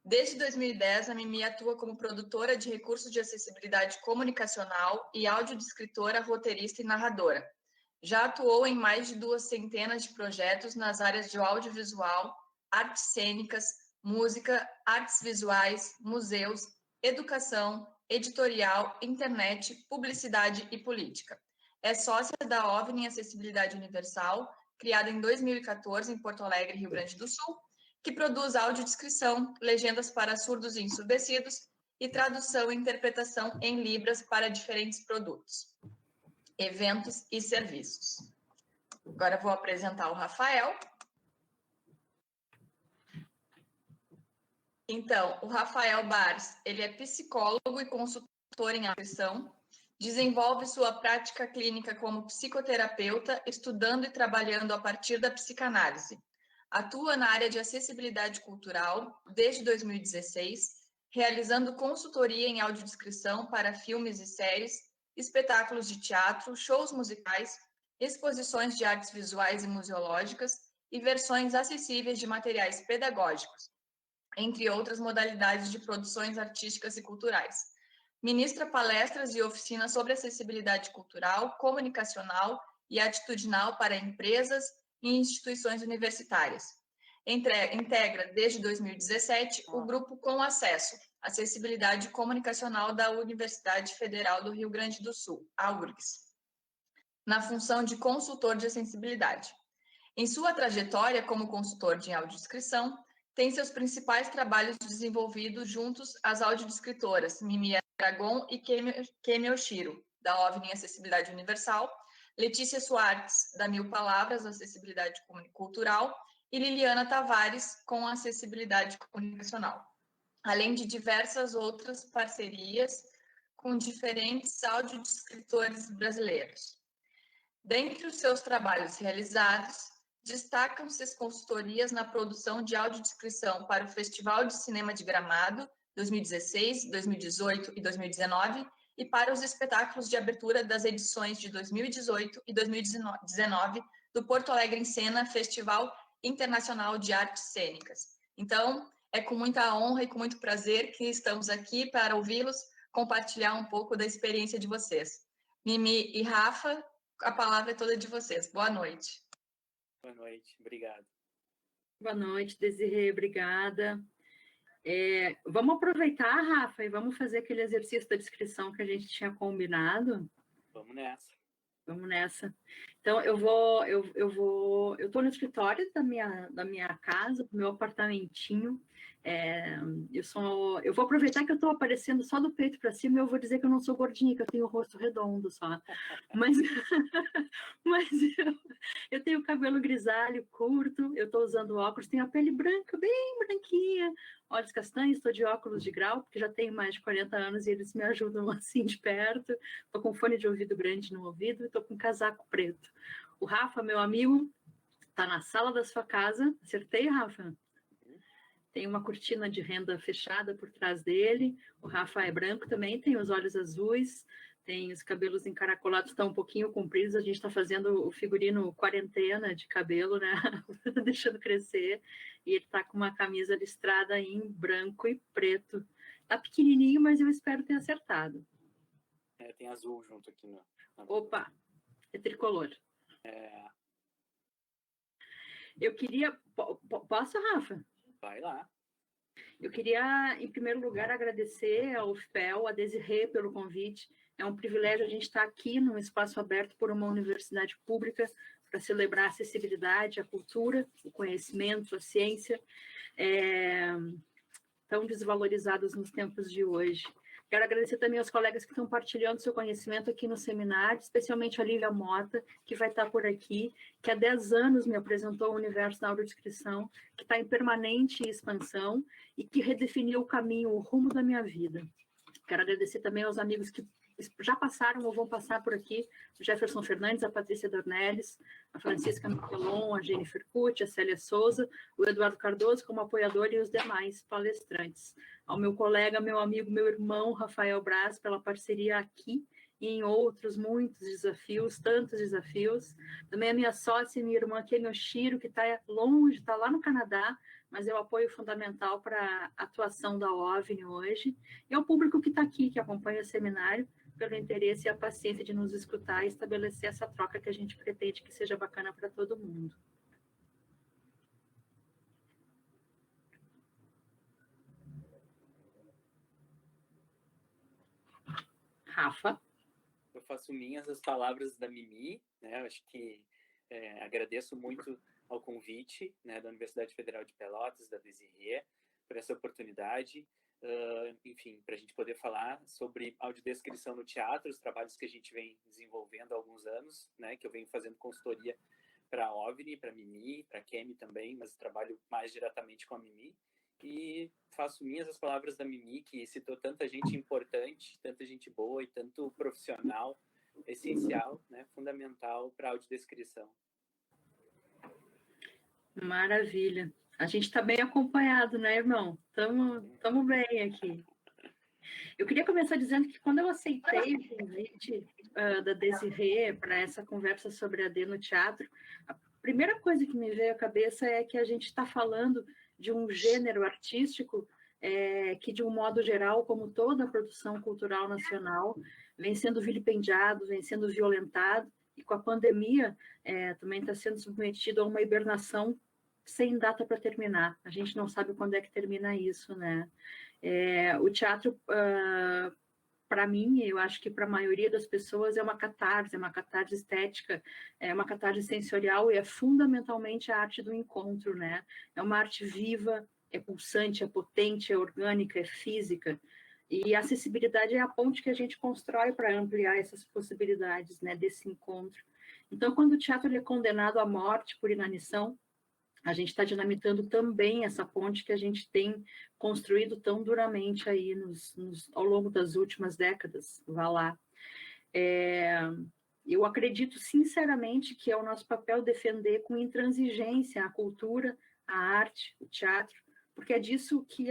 Desde 2010, a Mimi atua como produtora de recursos de acessibilidade comunicacional e audiodescritora, roteirista e narradora. Já atuou em mais de 200 de projetos nas áreas de audiovisual, artes cênicas, música, artes visuais, museus, educação, editorial, internet, publicidade e política. É sócia da OVNI Acessibilidade Universal, criada em 2014 em Porto Alegre, Rio Grande do Sul, que produz audiodescrição, legendas para surdos e ensurdecidos e tradução e interpretação em libras para diferentes produtos, eventos e serviços. Agora vou apresentar o Rafael. Então, o Rafael Bars, ele é psicólogo e consultor em audição, desenvolve sua prática clínica como psicoterapeuta, estudando e trabalhando a partir da psicanálise. Atua na área de acessibilidade cultural desde 2016, realizando consultoria em audiodescrição para filmes e séries, espetáculos de teatro, shows musicais, exposições de artes visuais e museológicas e versões acessíveis de materiais pedagógicos, entre outras modalidades de produções artísticas e culturais. Ministra palestras e oficinas sobre acessibilidade cultural, comunicacional e atitudinal para empresas e instituições universitárias. Integra, desde 2017, o grupo Com Acesso, Acessibilidade Comunicacional da Universidade Federal do Rio Grande do Sul, a URGS, na função de consultor de acessibilidade. Em sua trajetória como consultor de audiodescrição, tem seus principais trabalhos desenvolvidos juntos às audiodescritoras Mimi Aragon e Kemi Oshiro, da OVNI Acessibilidade Universal, Letícia Soares, da Mil Palavras, Acessibilidade Cultural, e Liliana Tavares, com Acessibilidade Comunicacional, além de diversas outras parcerias com diferentes audiodescritores brasileiros. Dentre os seus trabalhos realizados, destacam-se as consultorias na produção de audiodescrição para o Festival de Cinema de Gramado, 2016, 2018 e 2019, e para os espetáculos de abertura das edições de 2018 e 2019 do Porto Alegre em Cena Festival Internacional de Artes Cênicas. Então, é com muita honra e com muito prazer que estamos aqui para ouvi-los compartilhar um pouco da experiência de vocês. Mimi e Rafa, a palavra é toda de vocês. Boa noite. Boa noite, obrigado. Boa noite, Desirê, obrigada. Vamos aproveitar, Rafa, e vamos fazer aquele exercício da descrição que a gente tinha combinado? Vamos nessa. Vamos nessa. Então, eu estou no escritório da minha casa, do meu apartamentinho. Eu vou aproveitar que eu estou aparecendo só do peito para cima e eu vou dizer que eu não sou gordinha, que eu tenho o rosto redondo só. Mas eu tenho cabelo grisalho, curto, eu estou usando óculos, tenho a pele branca, bem branquinha, olhos castanhos, estou de óculos de grau, porque já tenho mais de 40 anos e eles me ajudam assim de perto. Estou com fone de ouvido grande no ouvido e estou com casaco preto. O Rafa, meu amigo, está na sala da sua casa. Acertei, Rafa? Tem uma cortina de renda fechada por trás dele. O Rafa é branco também, tem os olhos azuis, tem os cabelos encaracolados, estão um pouquinho compridos. A gente está fazendo o figurino quarentena de cabelo, né? Deixando crescer. E ele está com uma camisa listrada em branco e preto. Tá pequenininho, mas eu espero ter acertado. Tem azul junto aqui. Opa, é tricolor. Eu queria... Posso, Rafa? Vai lá. Eu queria, em primeiro lugar, agradecer ao UFPEL, a Desirê, pelo convite. É um privilégio a gente estar aqui num espaço aberto por uma universidade pública para celebrar a acessibilidade, a cultura, o conhecimento, a ciência, tão desvalorizadas nos tempos de hoje. Quero agradecer também aos colegas que estão partilhando seu conhecimento aqui no seminário, especialmente a Lívia Mota, que vai estar por aqui, que há 10 anos me apresentou o universo da audiodescrição, que está em permanente expansão e que redefiniu o caminho, o rumo da minha vida. Quero agradecer também aos amigos que já passaram ou vão passar por aqui, o Jefferson Fernandes, a Patrícia Dornelles, a Francisca Miquelon, a Jennifer Cucci, a Célia Souza, o Eduardo Cardoso como apoiador e os demais palestrantes. Ao meu colega, meu amigo, meu irmão, Rafael Braz, pela parceria aqui e em outros muitos desafios, tantos desafios. Também a minha sócia e minha irmã Kemi Oshiro, que está longe, está lá no Canadá, mas é o apoio fundamental para a atuação da OVNI hoje, e ao público que está aqui, que acompanha o seminário, pelo interesse e a paciência de nos escutar e estabelecer essa troca que a gente pretende que seja bacana para todo mundo. Rafa? Eu faço minhas as palavras da Mimi, né? Eu acho que agradeço muito ao convite, né, da Universidade Federal de Pelotas, da Desirê, por essa oportunidade, enfim, para a gente poder falar sobre audiodescrição no teatro, os trabalhos que a gente vem desenvolvendo há alguns anos, né, que eu venho fazendo consultoria para a OVNI, para a Mimi, para a Kemi também, mas trabalho mais diretamente com a Mimi, e faço minhas as palavras da Mimi, que citou tanta gente importante, tanta gente boa e tanto profissional, essencial, né, fundamental para a audiodescrição. Maravilha. A gente está bem acompanhado, né, irmão? Estamos bem aqui. Eu queria começar dizendo que quando eu aceitei o convite da Desirê para essa conversa sobre AD no teatro, a primeira coisa que me veio à cabeça é que a gente está falando de um gênero artístico que, de um modo geral, como toda a produção cultural nacional, vem sendo vilipendiado, vem sendo violentado, e com a pandemia também está sendo submetido a uma hibernação sem data para terminar. A gente não sabe quando é que termina isso, né? O teatro, para mim, eu acho que para a maioria das pessoas é uma catarse estética, é uma catarse sensorial e é fundamentalmente a arte do encontro, né? É uma arte viva, é pulsante, é potente, é orgânica, é física. E a acessibilidade é a ponte que a gente constrói para ampliar essas possibilidades, né, desse encontro. Então, quando o teatro é condenado à morte por inanição, a gente está dinamitando também essa ponte que a gente tem construído tão duramente aí ao longo das últimas décadas. Vá lá. Eu acredito sinceramente que é o nosso papel defender com intransigência a cultura, a arte, o teatro, porque é disso que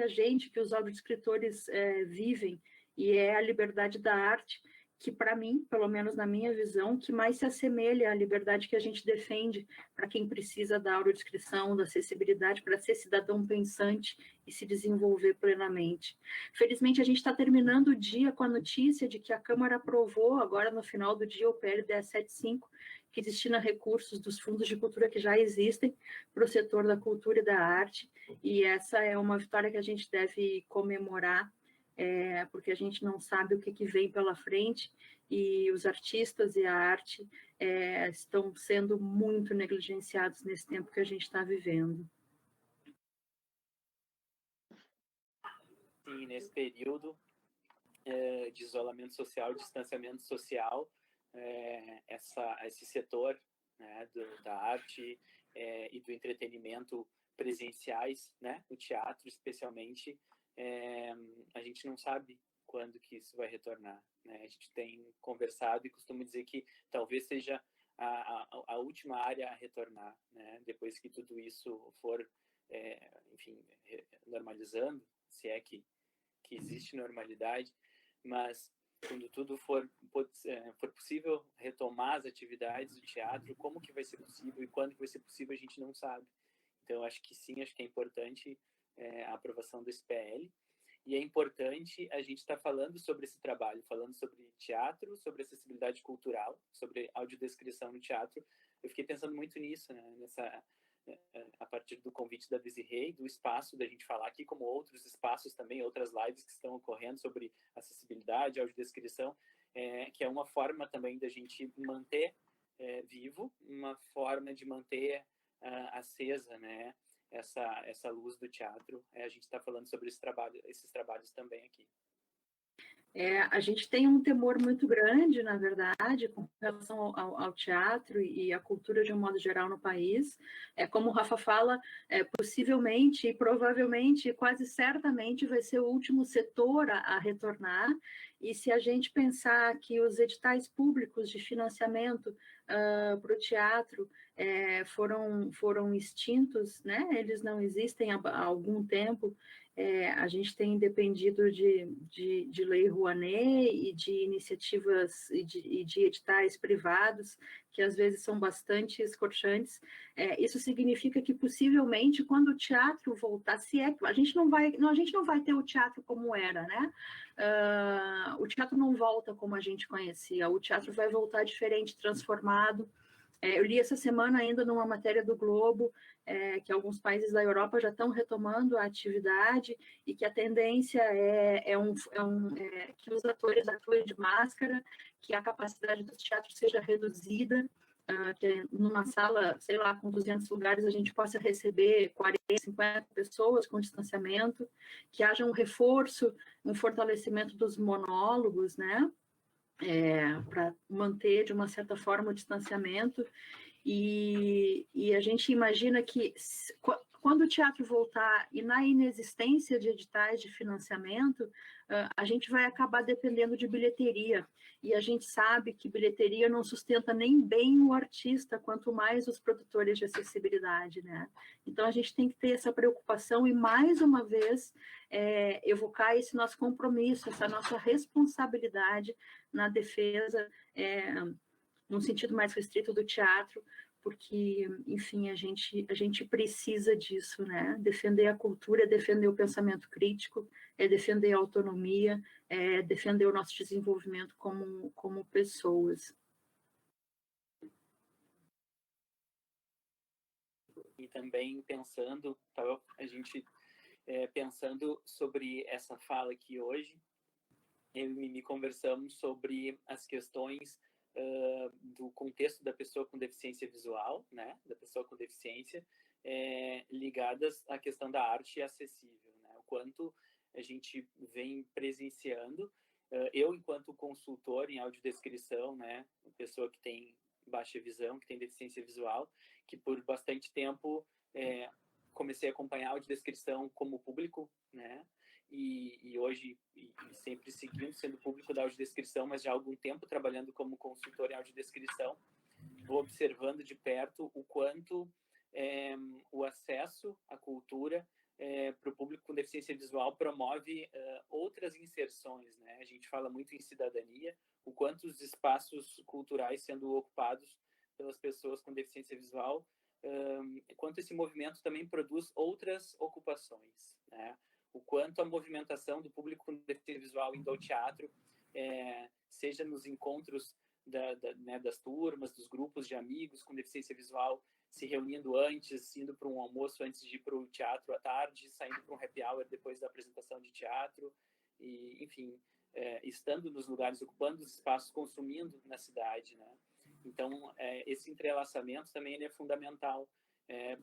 que os audiodescritores vivem, e é a liberdade da arte que, para mim, pelo menos na minha visão, que mais se assemelha à liberdade que a gente defende para quem precisa da audiodescrição, da acessibilidade, para ser cidadão pensante e se desenvolver plenamente. Felizmente, a gente está terminando o dia com a notícia de que a Câmara aprovou, agora no final do dia, o PL 1075, que destina recursos dos fundos de cultura que já existem para o setor da cultura e da arte, e essa é uma vitória que a gente deve comemorar, porque a gente não sabe o que vem pela frente, e os artistas e a arte estão sendo muito negligenciados nesse tempo que a gente está vivendo. Sim, nesse período de isolamento social, distanciamento social, esse setor, né, da arte e do entretenimento presenciais, né, o teatro especialmente, a gente não sabe quando que isso vai retornar, né? A gente tem conversado e costumo dizer que talvez seja a última área a retornar, né? Depois que tudo isso for, enfim, normalizando, se é que existe normalidade, mas quando tudo for possível retomar as atividades do teatro, como que vai ser possível e quando que vai ser possível, a gente não sabe. Então, acho que sim, acho que é importante a aprovação desse PL, e é importante a gente estar falando sobre esse trabalho, falando sobre teatro, sobre acessibilidade cultural, sobre audiodescrição no teatro. Eu fiquei pensando muito nisso, né? A partir do convite da Desirê, do espaço da gente falar aqui, como outros espaços também, outras lives que estão ocorrendo sobre acessibilidade, audiodescrição, que é uma forma também da gente manter vivo, uma forma de manter acesa, né, essa luz do teatro. A gente está falando sobre esses trabalhos também aqui. A gente tem um temor muito grande, na verdade, com relação ao teatro e à cultura de um modo geral no país. Como o Rafa fala, possivelmente e provavelmente, quase certamente, vai ser o último setor a retornar. E se a gente pensar que os editais públicos de financiamento para o teatro foram extintos, né? Eles não existem há algum tempo, a gente tem dependido de Lei Rouanet e de iniciativas e de editais privados, que às vezes são bastante escorchantes. Isso significa que, possivelmente, quando o teatro voltar, a gente não vai ter o teatro como era, né? O teatro não volta como a gente conhecia, o teatro vai voltar diferente, transformado. Eu li essa semana ainda numa matéria do Globo que alguns países da Europa já estão retomando a atividade e que a tendência é que os atores atuem de máscara, que a capacidade do teatro seja reduzida, que numa sala, sei lá, com 200 lugares, a gente possa receber 40, 50 pessoas com distanciamento, que haja um reforço, um fortalecimento dos monólogos, né? Para manter, de uma certa forma, o distanciamento. E a gente imagina que, quando o teatro voltar e na inexistência de editais de financiamento, a gente vai acabar dependendo de bilheteria. E a gente sabe que bilheteria não sustenta nem bem o artista, quanto mais os produtores de acessibilidade, né? Então, a gente tem que ter essa preocupação e, mais uma vez, evocar esse nosso compromisso, essa nossa responsabilidade na defesa, num sentido mais restrito do teatro, porque, enfim, a gente precisa disso, né? Defender a cultura, defender o pensamento crítico, defender a autonomia, defender o nosso desenvolvimento como pessoas. E também pensando sobre essa fala aqui hoje, eu e Mimi conversamos sobre as questões do contexto da pessoa com deficiência visual, né, da pessoa com deficiência, ligadas à questão da arte acessível, né, o quanto a gente vem presenciando, eu enquanto consultor em audiodescrição, né, pessoa que tem baixa visão, que tem deficiência visual, que por bastante tempo comecei a acompanhar a audiodescrição como público, né, e hoje sempre seguindo sendo público da audiodescrição, mas já há algum tempo trabalhando como consultor em audiodescrição, vou observando de perto o quanto o acesso à cultura para o público com deficiência visual promove outras inserções, né? A gente fala muito em cidadania, o quanto os espaços culturais sendo ocupados pelas pessoas com deficiência visual, quanto esse movimento também produz outras ocupações, né? O quanto a movimentação do público com deficiência visual indo ao teatro, seja nos encontros das turmas, dos grupos de amigos com deficiência visual, se reunindo antes, indo para um almoço antes de ir para o teatro à tarde, saindo para um happy hour depois da apresentação de teatro, e, enfim, estando nos lugares, ocupando os espaços, consumindo na cidade, né? Então, esse entrelaçamento também ele é fundamental,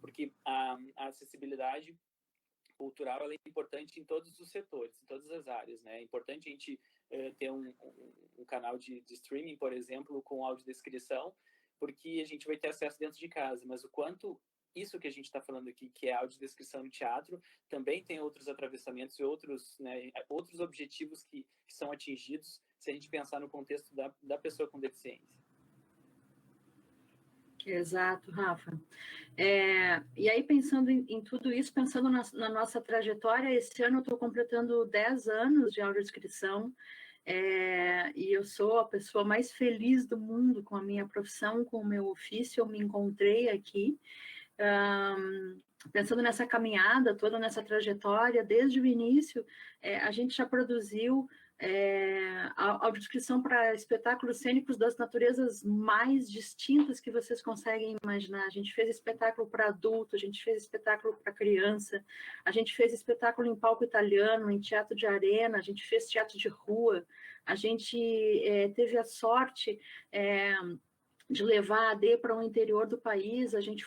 porque a acessibilidade cultural ela é importante em todos os setores, em todas as áreas, né? É importante a gente ter um canal de streaming, por exemplo, com audiodescrição, porque a gente vai ter acesso dentro de casa, mas o quanto isso que a gente está falando aqui, que é a audiodescrição no teatro, também tem outros atravessamentos e outros objetivos que são atingidos se a gente pensar no contexto da pessoa com deficiência. Exato, Rafa. E aí, pensando em tudo isso, pensando na nossa trajetória, esse ano eu estou completando 10 anos de audiodescrição, e eu sou a pessoa mais feliz do mundo com a minha profissão, com o meu ofício. Eu me encontrei aqui, pensando nessa caminhada, toda nessa trajetória, desde o início, a gente já produziu audiodescrição para espetáculos cênicos das naturezas mais distintas que vocês conseguem imaginar. A gente fez espetáculo para adulto, a gente fez espetáculo para criança, a gente fez espetáculo em palco italiano, em teatro de arena, a gente fez teatro de rua, a gente teve a sorte de levar a AD para o interior do país. A gente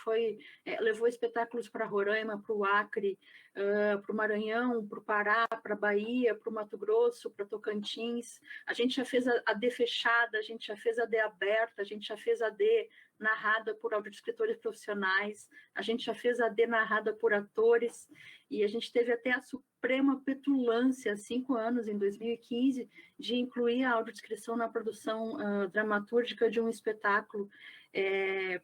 levou espetáculos para Roraima, para o Acre, para o Maranhão, para o Pará, para a Bahia, para o Mato Grosso, para Tocantins. A gente já fez a AD fechada, a gente já fez a AD aberta, a gente já fez a AD narrada por audiodescritores profissionais, a gente já fez a AD narrada por atores, e a gente teve até a suprema petulância, há 5 anos, em 2015, de incluir a audiodescrição na produção dramatúrgica de um espetáculo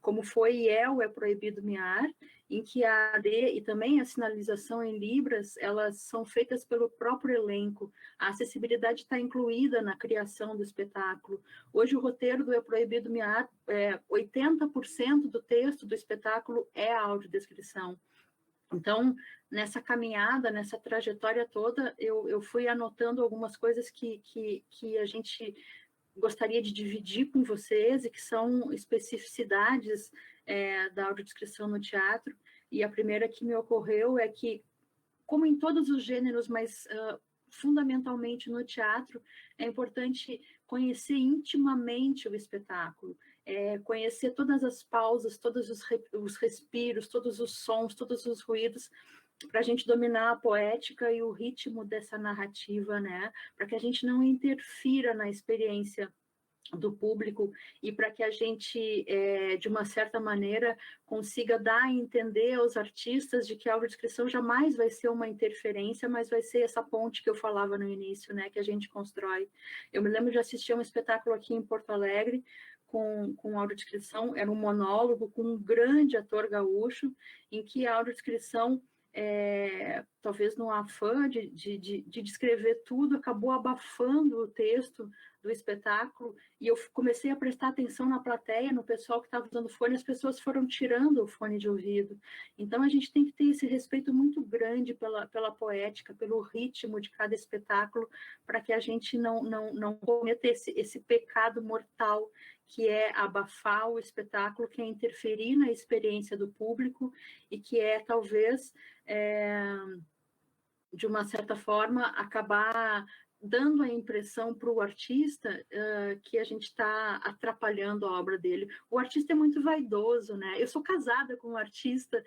como foi e é o É Proibido Miar, em que a AD e também a sinalização em Libras, elas são feitas pelo próprio elenco. A acessibilidade está incluída na criação do espetáculo. Hoje o roteiro do É Proibido Miar, 80% do texto do espetáculo é a audiodescrição. Então, nessa caminhada, nessa trajetória toda, eu fui anotando algumas coisas que a gente gostaria de dividir com vocês e que são especificidades da audiodescrição no teatro. E a primeira que me ocorreu é que, como em todos os gêneros, mas fundamentalmente no teatro, é importante conhecer intimamente o espetáculo, conhecer todas as pausas, todos os respiros, todos os sons, todos os ruídos, para a gente dominar a poética e o ritmo dessa narrativa, né? Para que a gente não interfira na experiência do público e para que a gente, de uma certa maneira, consiga dar a entender aos artistas de que a audiodescrição jamais vai ser uma interferência, mas vai ser essa ponte que eu falava no início, né, que a gente constrói. Eu me lembro de assistir um espetáculo aqui em Porto Alegre com audiodescrição, era um monólogo com um grande ator gaúcho, em que a audiodescrição, talvez no afã de descrever tudo, acabou abafando o texto do espetáculo, e eu comecei a prestar atenção na plateia, no pessoal que estava usando fone, as pessoas foram tirando o fone de ouvido. Então a gente tem que ter esse respeito muito grande pela poética, pelo ritmo de cada espetáculo, para que a gente não cometa esse pecado mortal, que é abafar o espetáculo, que é interferir na experiência do público, e que é, talvez, de uma certa forma, acabar dando a impressão para o artista que a gente está atrapalhando a obra dele. O artista é muito vaidoso, né? Eu sou casada com um artista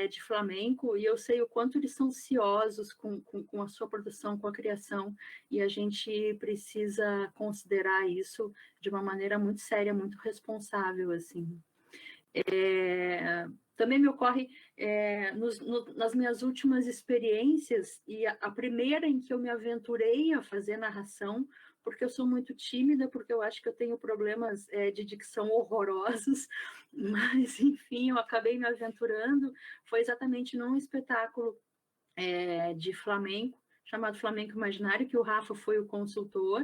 de flamenco e eu sei o quanto eles são ciosos com a sua produção, com a criação, e a gente precisa considerar isso de uma maneira muito séria, muito responsável, assim. Também me ocorre nas minhas últimas experiências, e a primeira em que eu me aventurei a fazer narração, porque eu sou muito tímida, porque eu acho que eu tenho problemas de dicção horrorosos, mas, enfim, eu acabei me aventurando, foi exatamente num espetáculo de flamenco, chamado Flamenco Imaginário, que o Rafa foi o consultor,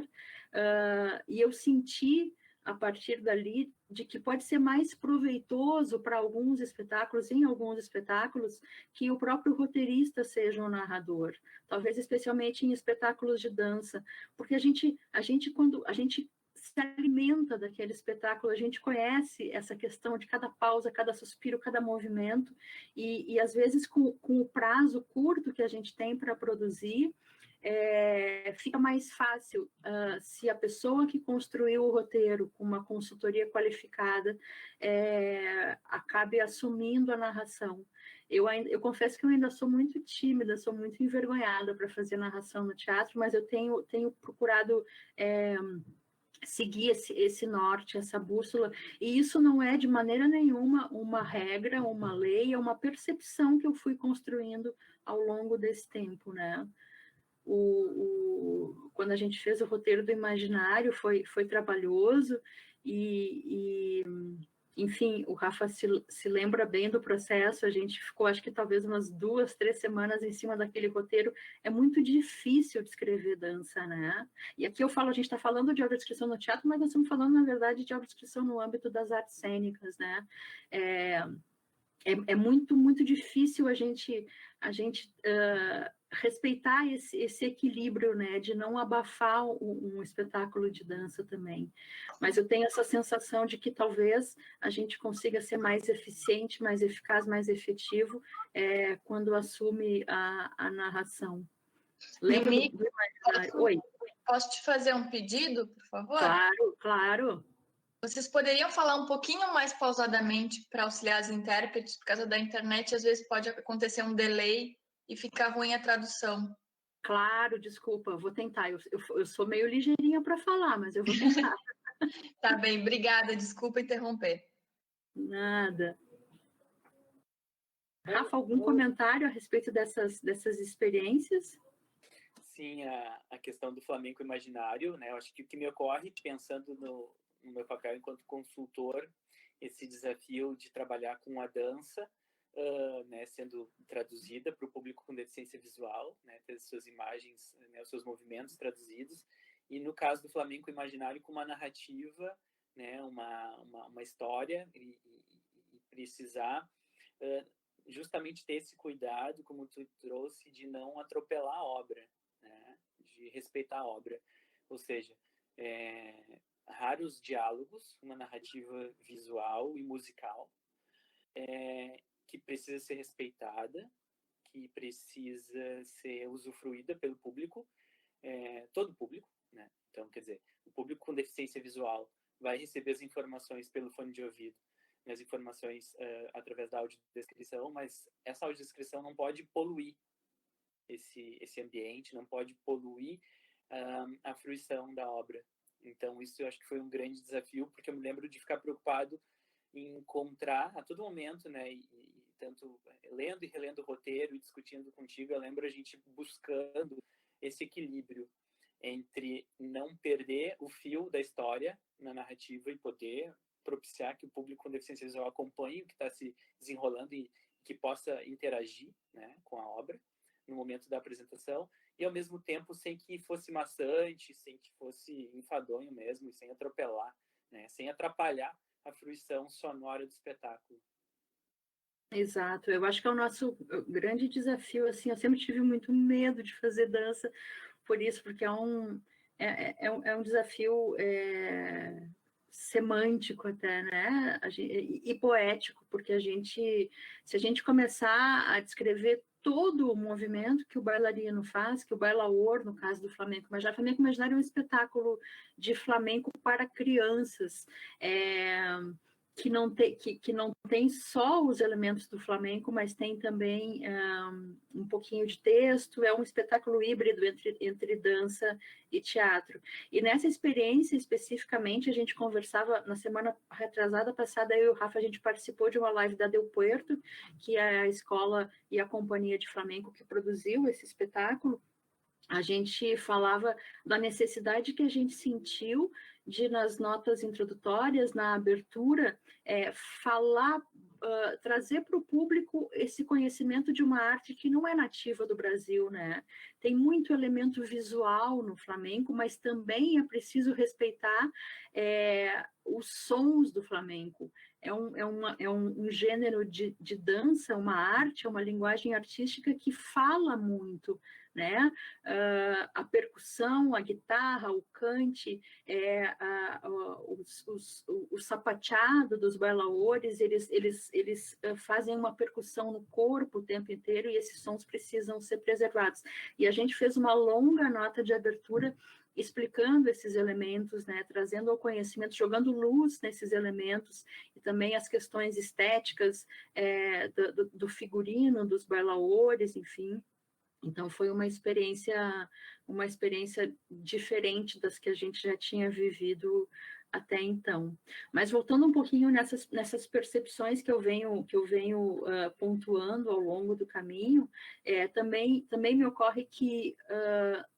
e eu senti, a partir dali, de que pode ser mais proveitoso para alguns espetáculos, em alguns espetáculos, que o próprio roteirista seja um narrador, talvez especialmente em espetáculos de dança, porque a gente quando a gente se alimenta daquele espetáculo, a gente conhece essa questão de cada pausa, cada suspiro, cada movimento, e às vezes com o prazo curto que a gente tem para produzir, fica mais fácil se a pessoa que construiu o roteiro com uma consultoria qualificada acabe assumindo a narração. Eu confesso que eu ainda sou muito tímida, sou muito envergonhada para fazer narração no teatro, mas eu tenho procurado seguir esse norte, essa bússola, e isso não é de maneira nenhuma uma regra, uma lei, é uma percepção que eu fui construindo ao longo desse tempo, né? Quando a gente fez o roteiro do Imaginário, foi trabalhoso, enfim, o Rafa se lembra bem do processo, a gente ficou, acho que talvez umas 2, 3 semanas em cima daquele roteiro. É muito difícil descrever dança, né? E aqui a gente está falando de audiodescrição no teatro, mas nós estamos falando, na verdade, de audiodescrição no âmbito das artes cênicas, né? É muito, muito difícil a gente respeitar esse equilíbrio, né, de não abafar um espetáculo de dança também. Mas eu tenho essa sensação de que talvez a gente consiga ser mais eficiente, mais eficaz, mais efetivo quando assume a narração. Lembra do Imaginário? Oi. Posso te fazer um pedido, por favor? Claro, claro. Vocês poderiam falar um pouquinho mais pausadamente para auxiliar as intérpretes, por causa da internet, às vezes pode acontecer um delay e ficar ruim a tradução. Claro, desculpa, vou tentar. Eu sou meio ligeirinha para falar, mas eu vou tentar. Tá bem, obrigada, desculpa interromper. Nada. Rafa, algum comentário a respeito dessas experiências? Sim, a questão do Flamenco Imaginário, né? Eu acho que o que me ocorre, pensando no meu papel enquanto consultor, esse desafio de trabalhar com a dança, né, sendo traduzida para o público com deficiência visual, né, ter suas imagens, né, os seus movimentos traduzidos, e no caso do flamenco imaginário, com uma narrativa, né, uma história, e precisar justamente ter esse cuidado, como tu trouxe, de não atropelar a obra, né, de respeitar a obra, ou seja, raros diálogos, uma narrativa visual e musical, que precisa ser respeitada, que precisa ser usufruída pelo público, todo o público, né? Então, quer dizer, o público com deficiência visual vai receber as informações pelo fone de ouvido, as informações através da audiodescrição, mas essa audiodescrição não pode poluir esse ambiente, não pode poluir a fruição da obra. Então, isso eu acho que foi um grande desafio, porque eu me lembro de ficar preocupado em encontrar a todo momento, né, e tanto lendo e relendo o roteiro e discutindo contigo, eu lembro a gente buscando esse equilíbrio entre não perder o fio da história na narrativa e poder propiciar que o público com deficiência visual acompanhe o que está se desenrolando e que possa interagir, né, com a obra no momento da apresentação, e ao mesmo tempo sem que fosse maçante, sem que fosse enfadonho mesmo, e sem atropelar, né, sem atrapalhar a fruição sonora do espetáculo. Exato, eu acho que é o nosso grande desafio, assim, eu sempre tive muito medo de fazer dança, por isso, porque é um desafio semântico até, né, e poético, porque se a gente começar a descrever todo o movimento que o bailarino faz, que o bailaor, no caso do flamenco imaginário, flamenco imaginário é um espetáculo de flamenco para crianças, que não tem só os elementos do flamenco, mas tem também um pouquinho de texto, é um espetáculo híbrido entre dança e teatro. E nessa experiência, especificamente, a gente conversava, na semana retrasada passada, eu e o Rafa, a gente participou de uma live da Del Puerto, que é a escola e a companhia de flamenco que produziu esse espetáculo. A gente falava da necessidade que a gente sentiu de, nas notas introdutórias, na abertura, falar, trazer para o público esse conhecimento de uma arte que não é nativa do Brasil, né? Tem muito elemento visual no flamenco, mas também é preciso respeitar os sons do flamenco. É um gênero de dança, uma arte, uma linguagem artística que fala muito, né? A percussão, a guitarra, o cante, o sapateado dos bailaores, eles fazem uma percussão no corpo o tempo inteiro e esses sons precisam ser preservados. E a gente fez uma longa nota de abertura explicando esses elementos, né, trazendo ao conhecimento, jogando luz nesses elementos, e também as questões estéticas do figurino, dos bailaores, enfim. Então, foi uma experiência diferente das que a gente já tinha vivido até então. Mas voltando um pouquinho nessas percepções que eu venho pontuando ao longo do caminho, também me ocorre que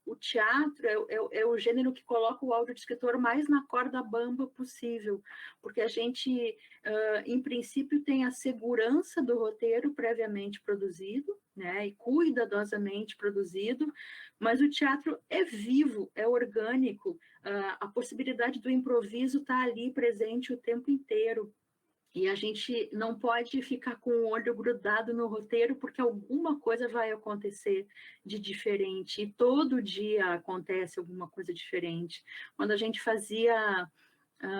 o teatro é o gênero que coloca o audiodescritor mais na corda bamba possível, porque a gente, em princípio, tem a segurança do roteiro previamente produzido, né, e cuidadosamente produzido, mas o teatro é vivo, é orgânico, a possibilidade do improviso está ali presente o tempo inteiro. E a gente não pode ficar com o olho grudado no roteiro, porque alguma coisa vai acontecer de diferente. E todo dia acontece alguma coisa diferente. Quando a gente fazia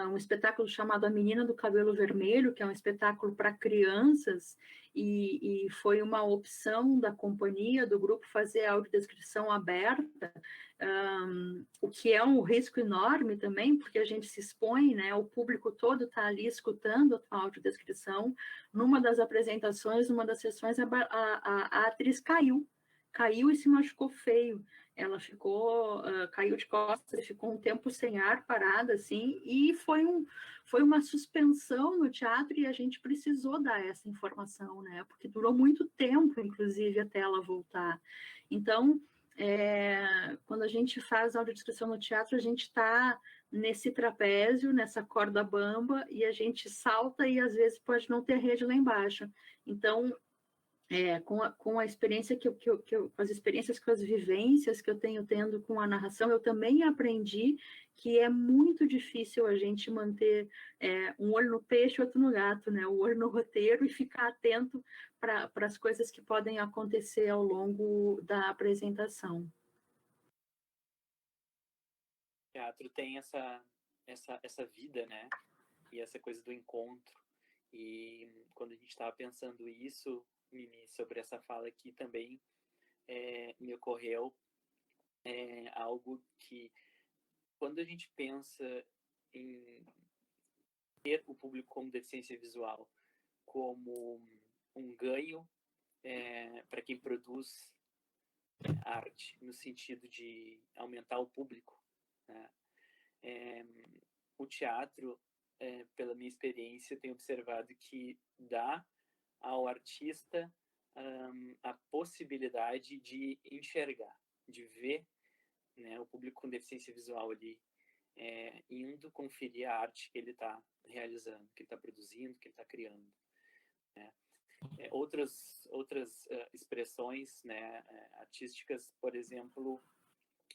um espetáculo chamado A Menina do Cabelo Vermelho, que é um espetáculo para crianças, e foi uma opção da companhia, do grupo, fazer audiodescrição aberta, o que é um risco enorme também, porque a gente se expõe, né? O público todo está ali escutando a audiodescrição. Numa das apresentações, numa das sessões, a atriz caiu e se machucou feio. Ela caiu de costas, ficou um tempo sem ar, parada, assim, e foi uma suspensão no teatro e a gente precisou dar essa informação, né? Porque durou muito tempo, inclusive, até ela voltar. Então, quando a gente faz audiodescrição no teatro, a gente está nesse trapézio, nessa corda bamba, e a gente salta e às vezes pode não ter rede lá embaixo. Então, com a experiência as experiências, com as vivências que eu tenho tendo com a narração, eu também aprendi que é muito difícil a gente manter um olho no peixe, outro no gato, né? O olho no roteiro e ficar atento para as coisas que podem acontecer ao longo da apresentação. O teatro tem essa vida, né? E essa coisa do encontro. E quando a gente estava pensando isso, Mimi, sobre essa fala aqui também, me ocorreu algo que, quando a gente pensa em ter o público como deficiência visual como um ganho para quem produz arte, no sentido de aumentar o público, né? O teatro, pela minha experiência, tenho observado que dá ao artista a possibilidade de enxergar, de ver, né, o público com deficiência visual ali indo conferir a arte que ele está realizando, que ele está produzindo, que ele está criando, né? Outras expressões, né, artísticas, por exemplo,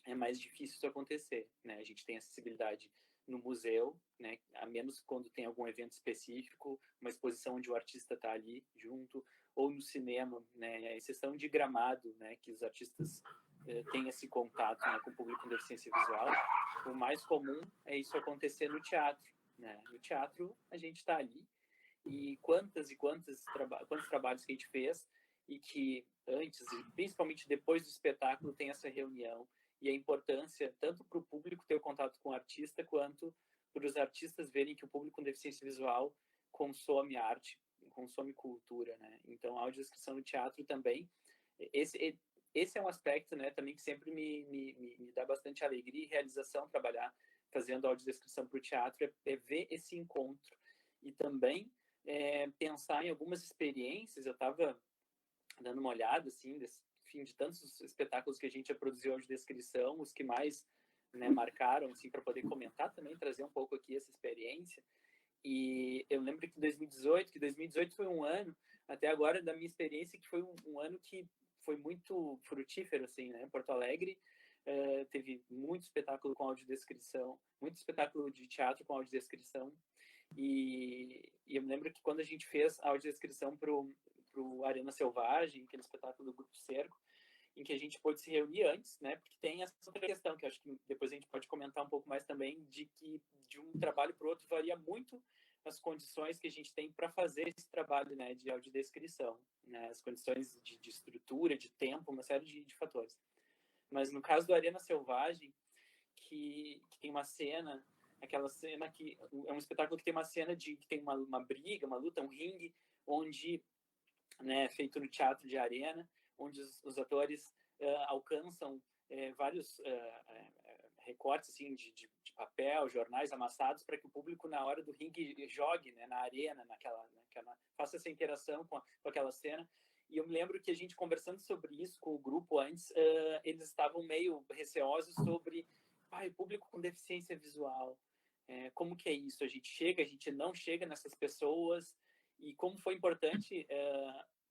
é mais difícil isso acontecer, né? A gente tem acessibilidade no museu, né? A menos quando tem algum evento específico, uma exposição onde o artista está ali junto, ou no cinema, né? A exceção de Gramado, né? Que os artistas têm esse contato, né, com o público com deficiência visual. O mais comum é isso acontecer no teatro, né? No teatro a gente está ali e quantos trabalhos que a gente fez e que antes e principalmente depois do espetáculo tem essa reunião. E a importância, tanto para o público ter o contato com o artista, quanto para os artistas verem que o público com deficiência visual consome arte, consome cultura, né? Então, a audiodescrição no teatro também. Esse é um aspecto, né, também que sempre me dá bastante alegria e realização trabalhar fazendo audiodescrição para o teatro, é ver esse encontro. E também pensar em algumas experiências. Eu estava dando uma olhada, assim, enfim, de tantos espetáculos que a gente já produziu de descrição, os que mais, né, marcaram, assim, para poder comentar também, trazer um pouco aqui essa experiência. E eu lembro que 2018 foi um ano, até agora, da minha experiência, que foi um ano que foi muito frutífero, assim, né? Porto Alegre teve muito espetáculo com audiodescrição, muito espetáculo de teatro com audiodescrição. E eu me lembro que quando a gente fez a audiodescrição pro Arena Selvagem, aquele espetáculo do Grupo Cerco, em que a gente pôde se reunir antes, né? Porque tem essa outra questão, que eu acho que depois a gente pode comentar um pouco mais também, de que de um trabalho para o outro varia muito as condições que a gente tem para fazer esse trabalho, né, de audiodescrição, né? As condições de estrutura, de tempo, uma série de fatores. Mas no caso do Arena Selvagem, que tem uma cena, aquela cena que é um espetáculo que tem uma cena que tem uma briga, uma luta, um ringue, onde, né, feito no teatro de arena, onde os atores alcançam vários recortes, assim, de papel, jornais amassados, para que o público, na hora do ringue, jogue, né, na arena, faça essa interação com aquela cena. E eu me lembro que a gente, conversando sobre isso com o grupo antes, eles estavam meio receosos sobre o público com deficiência visual. Como que é isso? A gente não chega nessas pessoas, e como foi importante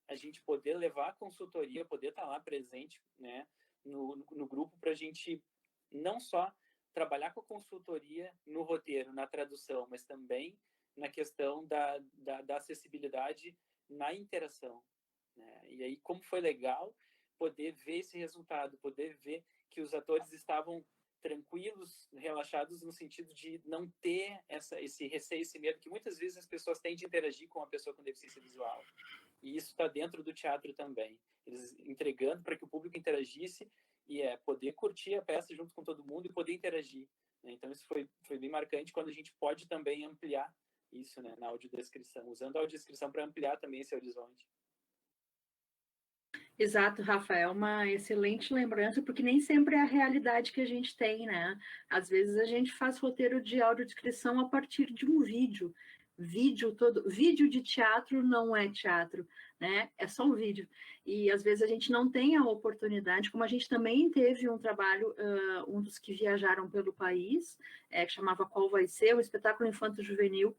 a gente poder levar a consultoria, poder estar lá presente, né, no grupo, para a gente não só trabalhar com a consultoria no roteiro, na tradução, mas também na questão da acessibilidade na interação, né? E aí, como foi legal poder ver esse resultado, poder ver que os atores estavam tranquilos, relaxados, no sentido de não ter esse receio, esse medo que muitas vezes as pessoas têm de interagir com uma pessoa com deficiência visual. E isso está dentro do teatro também. Eles entregando para que o público interagisse e poder curtir a peça junto com todo mundo e poder interagir, né? Então, isso foi bem marcante, quando a gente pode também ampliar isso, né, na audiodescrição, usando a audiodescrição para ampliar também esse horizonte. Exato, Rafa, é uma excelente lembrança, porque nem sempre é a realidade que a gente tem, né? Às vezes a gente faz roteiro de audiodescrição a partir de um vídeo, vídeo todo, vídeo de teatro não é teatro, né? É só um vídeo. E às vezes a gente não tem a oportunidade, como a gente também teve um trabalho, um dos que viajaram pelo país, que chamava Qual Vai Ser, um espetáculo infanto-juvenil.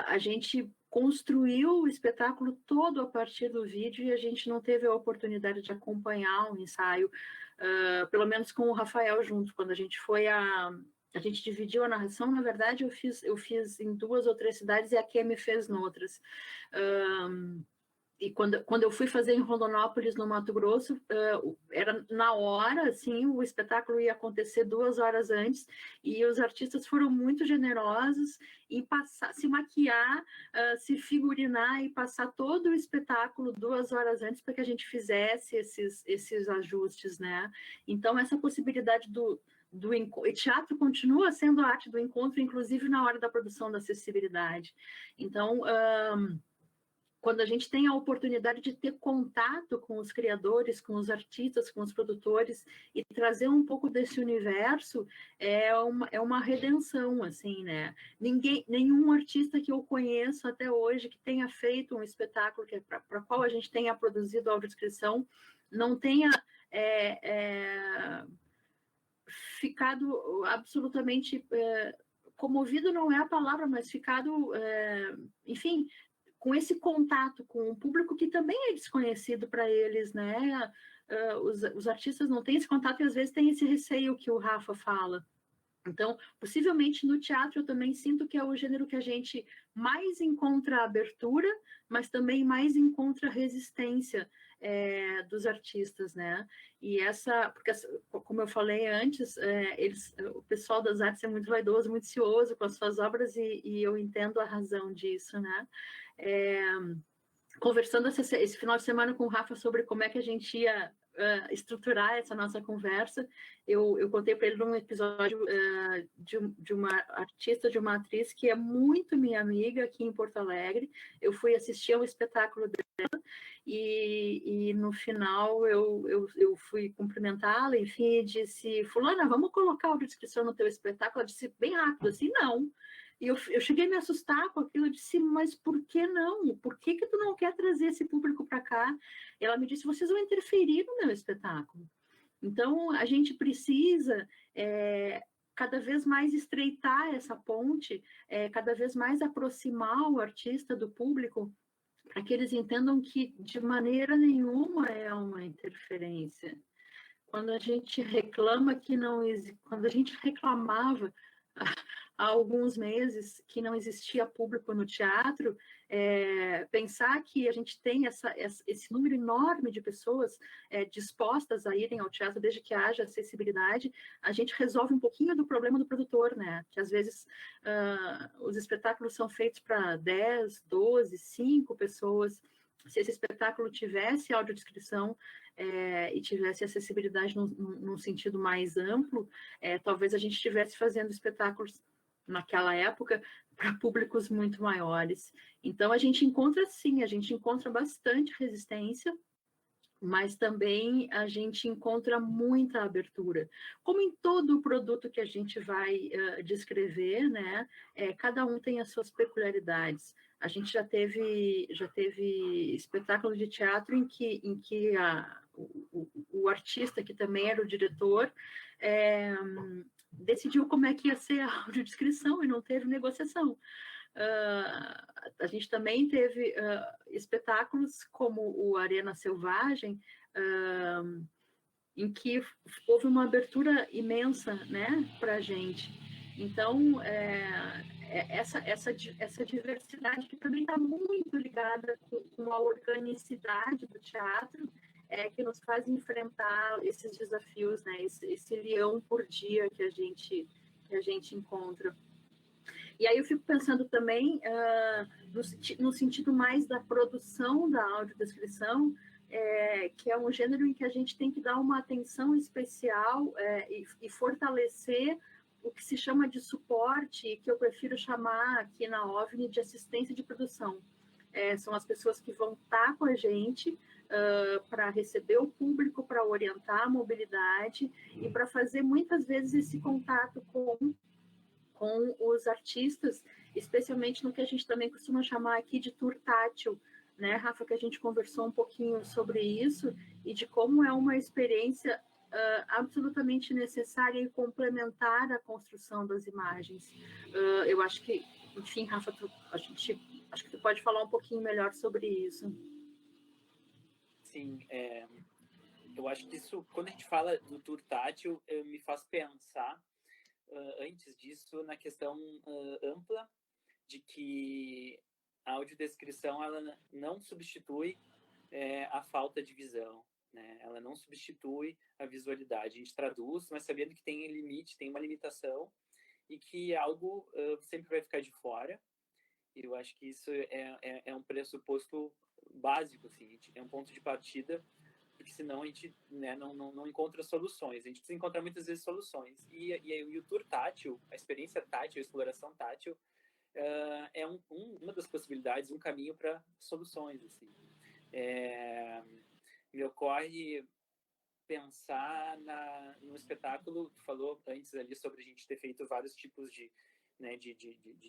A gente construiu o espetáculo todo a partir do vídeo e a gente não teve a oportunidade de acompanhar o ensaio, pelo menos com o Rafael junto. Quando a gente foi a gente dividiu a narração, na verdade eu fiz em 2 ou 3 cidades e a Kemi fez noutras. E quando eu fui fazer em Rondonópolis, no Mato Grosso, era na hora, assim, o espetáculo ia acontecer 2 horas antes, e os artistas foram muito generosos em se maquiar, se figurinar e passar todo o espetáculo 2 horas antes para que a gente fizesse esses ajustes, né? Então, essa possibilidade do teatro continua sendo a arte do encontro, inclusive na hora da produção da acessibilidade. Então, quando a gente tem a oportunidade de ter contato com os criadores, com os artistas, com os produtores, e trazer um pouco desse universo, é uma redenção, assim, né? Nenhum artista que eu conheço até hoje que tenha feito um espetáculo para qual a gente tenha produzido audiodescrição, não tenha ficado absolutamente comovido, não é a palavra, mas ficado, enfim, com esse contato com um público que também é desconhecido para eles, né? Os artistas não têm esse contato e às vezes tem esse receio que o Rafa fala. Então, possivelmente no teatro eu também sinto que é o gênero que a gente mais encontra abertura, mas também mais encontra resistência dos artistas, né? E porque como eu falei antes, o pessoal das artes é muito vaidoso, muito cioso com as suas obras e eu entendo a razão disso, né? Conversando esse final de semana com o Rafa sobre como é que a gente ia estruturar essa nossa conversa, eu contei para ele num episódio de uma artista, de uma atriz que é muito minha amiga aqui em Porto Alegre. Eu fui assistir ao espetáculo dela e no final eu fui cumprimentá-la, enfim, e disse: fulana, vamos colocar a audiodescrição no teu espetáculo? Ela disse bem rápido, assim, não. E eu cheguei a me assustar com aquilo, eu disse, mas por que não? Por que tu não quer trazer esse público para cá? E ela me disse, vocês vão interferir no meu espetáculo. Então, a gente precisa cada vez mais estreitar essa ponte, cada vez mais aproximar o artista do público, para que eles entendam que de maneira nenhuma é uma interferência. Quando a gente reclama que não existe, quando a gente reclamava há alguns meses que não existia público no teatro, pensar que a gente tem esse número enorme de pessoas dispostas a irem ao teatro desde que haja acessibilidade, a gente resolve um pouquinho do problema do produtor, né? Que às vezes os espetáculos são feitos para 10, 12, 5 pessoas. Se esse espetáculo tivesse audiodescrição e tivesse acessibilidade num sentido mais amplo, talvez a gente estivesse fazendo espetáculos naquela época para públicos muito maiores. Então, a gente encontra bastante resistência, mas também a gente encontra muita abertura. Como em todo produto que a gente vai descrever, né, cada um tem as suas peculiaridades. A gente já teve espetáculo de teatro em que o artista, que também era o diretor, decidiu como é que ia ser a audiodescrição e não teve negociação. A gente também teve espetáculos como o Arena Selvagem, em que houve uma abertura imensa, né, para a gente. Então, essa diversidade que também está muito ligada com a organicidade do teatro, que nos faz enfrentar esses desafios, né, esse leão por dia que a gente encontra. E aí eu fico pensando também no sentido mais da produção da audiodescrição, que é um gênero em que a gente tem que dar uma atenção especial e fortalecer o que se chama de suporte, que eu prefiro chamar aqui na OVNI de assistência de produção. São as pessoas que vão estar com a gente para receber o público, para orientar a mobilidade e para fazer muitas vezes esse contato com com os artistas, especialmente no que a gente também costuma chamar aqui de tour tátil, né, Rafa, que a gente conversou um pouquinho sobre isso e de como é uma experiência absolutamente necessária e complementar à construção das imagens. Eu acho que, enfim, Rafa, acho que tu pode falar um pouquinho melhor sobre isso. Sim, eu acho que isso, quando a gente fala do tour tátil, me faz pensar, antes disso, na questão ampla de que a audiodescrição ela não substitui a falta de visão, né? Ela não substitui a visualidade. A gente traduz, mas sabendo que tem limite, tem uma limitação e que algo sempre vai ficar de fora. E eu acho que isso é um pressuposto básico, assim, é um ponto de partida, porque senão a gente, né, não encontra soluções. A gente precisa encontrar muitas vezes soluções. E o tour tátil, a experiência tátil, a exploração tátil, é uma das possibilidades, um caminho para soluções, assim. Me ocorre pensar no espetáculo. Tu falou antes ali sobre a gente ter feito vários tipos de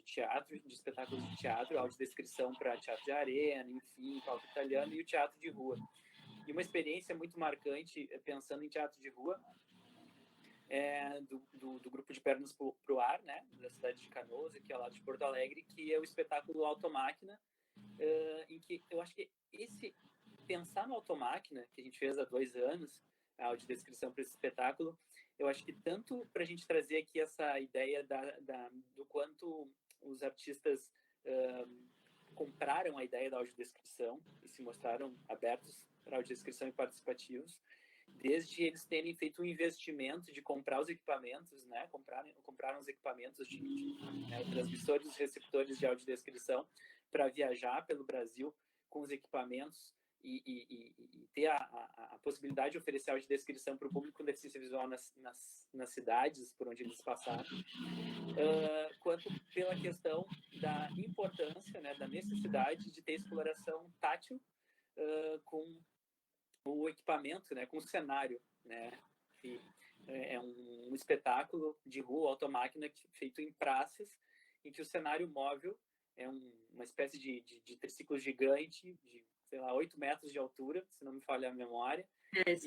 teatro, de espetáculos de teatro, audiodescrição para teatro de arena, enfim, palco italiano, e o teatro de rua. E uma experiência muito marcante, pensando em teatro de rua, do grupo de Pernas pro Ar, né, da cidade de Canoas, aqui ao lado de Porto Alegre, que é o espetáculo Automáquina, em que eu acho que pensar no Automáquina, que a gente fez há 2 anos, a audiodescrição para esse espetáculo, eu acho que tanto para a gente trazer aqui essa ideia do quanto os artistas compraram a ideia da audiodescrição e se mostraram abertos para audiodescrição e participativos, desde eles terem feito um investimento de comprar os equipamentos, né? Compraram os equipamentos transmissores e receptores de audiodescrição para viajar pelo Brasil com os equipamentos e ter a possibilidade de oferecer audiodescrição para o público com deficiência visual nas cidades por onde eles passaram, quanto pela questão da importância, né, da necessidade de ter exploração tátil com o equipamento, né, com o cenário, né, que é um espetáculo de rua, automáquina, feito em praças, em que o cenário móvel é uma espécie de triciclo gigante, de, sei lá, 8 metros de altura, se não me falha a memória,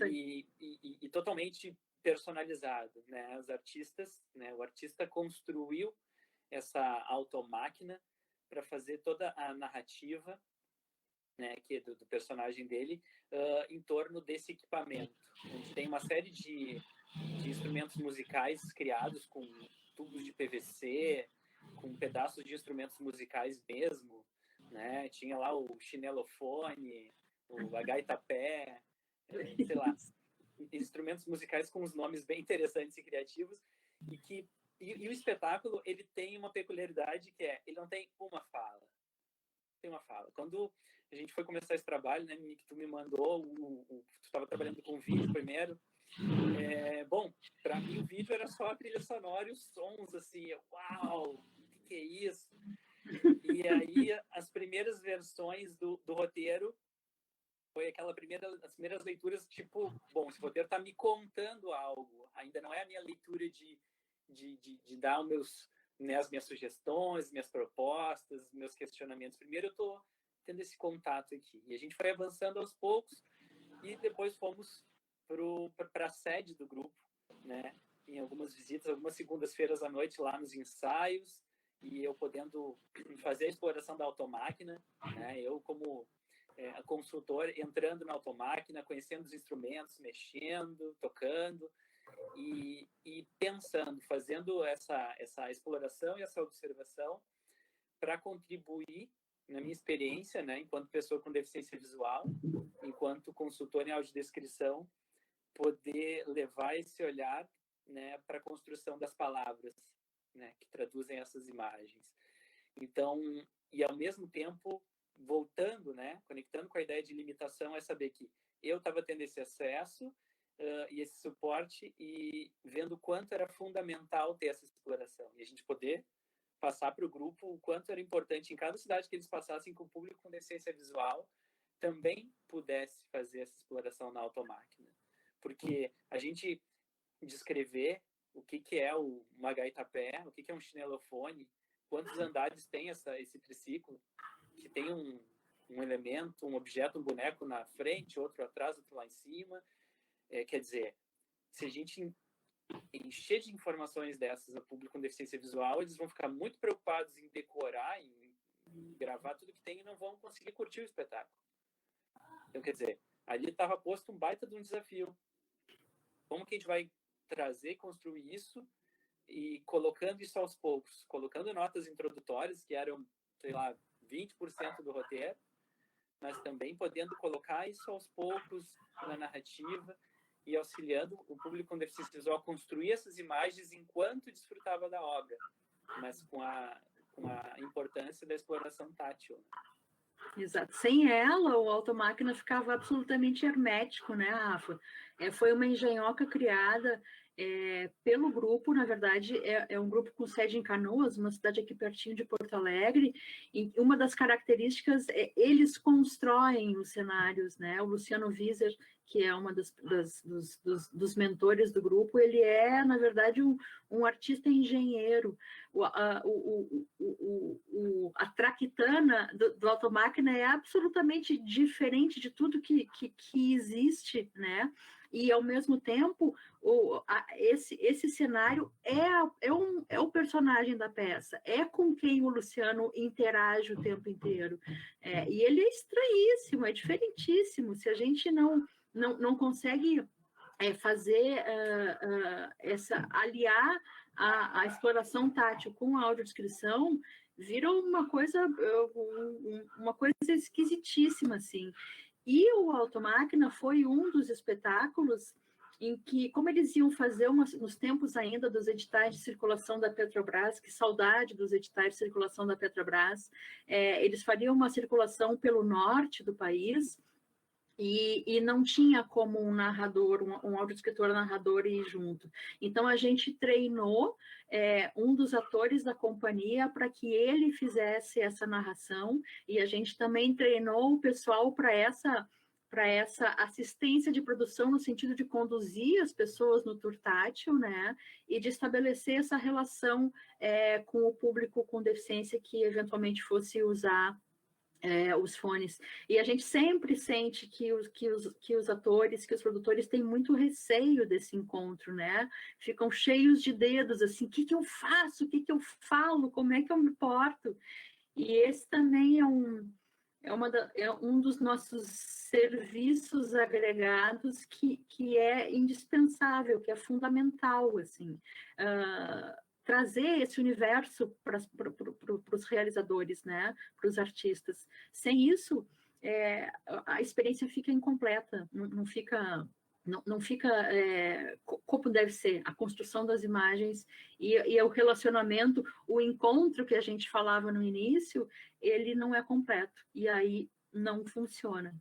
e totalmente personalizado, né? Os artistas, né, o artista construiu essa automáquina para fazer toda a narrativa, né, que é do personagem dele, em torno desse equipamento, onde tem uma série de instrumentos musicais criados com tubos de PVC, com pedaços de instrumentos musicais mesmo, né? Tinha lá o chinelofone, a gaita-pé, sei lá, instrumentos musicais com os nomes bem interessantes e criativos, e o espetáculo, ele tem uma peculiaridade que ele não tem uma fala. Tem uma fala. Quando a gente foi começar esse trabalho, né, que tu me mandou, tu estava trabalhando com vídeo primeiro, bom, para mim o vídeo era só a trilha sonora e os sons, assim, uau, o que é isso? E aí as primeiras versões do roteiro foi as primeiras leituras, tipo, bom, esse roteiro está me contando algo, ainda não é a minha leitura de dar as minhas sugestões, minhas propostas, meus questionamentos. Primeiro eu estou tendo esse contato aqui. E a gente foi avançando aos poucos e depois fomos para a sede do grupo, né? Em algumas visitas, algumas segundas-feiras à noite lá nos ensaios, e eu podendo fazer a exploração da automáquina, né? Eu como consultor entrando na automáquina, conhecendo os instrumentos, mexendo, tocando e pensando, fazendo essa exploração e essa observação para contribuir na minha experiência, né, enquanto pessoa com deficiência visual, enquanto consultor em audiodescrição, poder levar esse olhar, né, para a construção das palavras, né, que traduzem essas imagens. Então, e ao mesmo tempo voltando, né, conectando com a ideia de limitação, é saber que eu estava tendo esse acesso e esse suporte e vendo o quanto era fundamental ter essa exploração e a gente poder passar para o grupo o quanto era importante em cada cidade que eles passassem, que o público com deficiência visual também pudesse fazer essa exploração na automáquina. Porque a gente descrever o que é uma gaitapé, o que é um chinelofone, quantos andares tem esse triciclo, que tem um elemento, um objeto, um boneco na frente, outro atrás, outro lá em cima. Quer dizer, se a gente encher de informações dessas ao público com deficiência visual, eles vão ficar muito preocupados em decorar, em gravar tudo que tem e não vão conseguir curtir o espetáculo. Então, quer dizer, ali estava posto um baita de um desafio. Como que a gente vai trazer, construir isso e colocando isso aos poucos, colocando notas introdutórias, que eram, sei lá, 20% do roteiro, mas também podendo colocar isso aos poucos na narrativa e auxiliando o público com deficiência visual a construir essas imagens enquanto desfrutava da obra, mas com a importância da exploração tátil. Exato. Sem ela, o Automáquina ficava absolutamente hermético, né, Rafa? Foi uma engenhoca criada pelo grupo, na verdade, é um grupo com sede em Canoas, uma cidade aqui pertinho de Porto Alegre, e uma das características eles constroem os cenários, né? O Luciano Wieser, que é uma dos mentores do grupo, ele é, na verdade, um artista engenheiro. A traquitana do Automáquina é absolutamente diferente de tudo que existe, né? E, ao mesmo tempo, esse cenário é o personagem da peça, é com quem o Luciano interage o tempo inteiro. E ele é estranhíssimo, é diferentíssimo. Se a gente não consegue fazer aliar a exploração tátil com a audiodescrição, vira uma coisa esquisitíssima, assim. E o Automáquina foi um dos espetáculos em que, como eles iam fazer nos tempos ainda dos editais de circulação da Petrobras, que saudade dos editais de circulação da Petrobras, eles fariam uma circulação pelo norte do país, e não tinha como um narrador, um audiodescritor narrador ir junto. Então, a gente treinou um dos atores da companhia para que ele fizesse essa narração, e a gente também treinou o pessoal para essa assistência de produção, no sentido de conduzir as pessoas no tour tátil, né, e de estabelecer essa relação com o público com deficiência que eventualmente fosse usar os fones. E a gente sempre sente que os atores, que os produtores têm muito receio desse encontro, né? Ficam cheios de dedos, assim, o que eu faço? O que eu falo? Como é que eu me porto? E esse também é um dos nossos serviços agregados que é indispensável, que é fundamental, assim. Trazer esse universo para os realizadores, né? Para os artistas. Sem isso, a experiência fica incompleta, não fica como deve ser a construção das imagens e o relacionamento, o encontro que a gente falava no início, ele não é completo, e aí não funciona.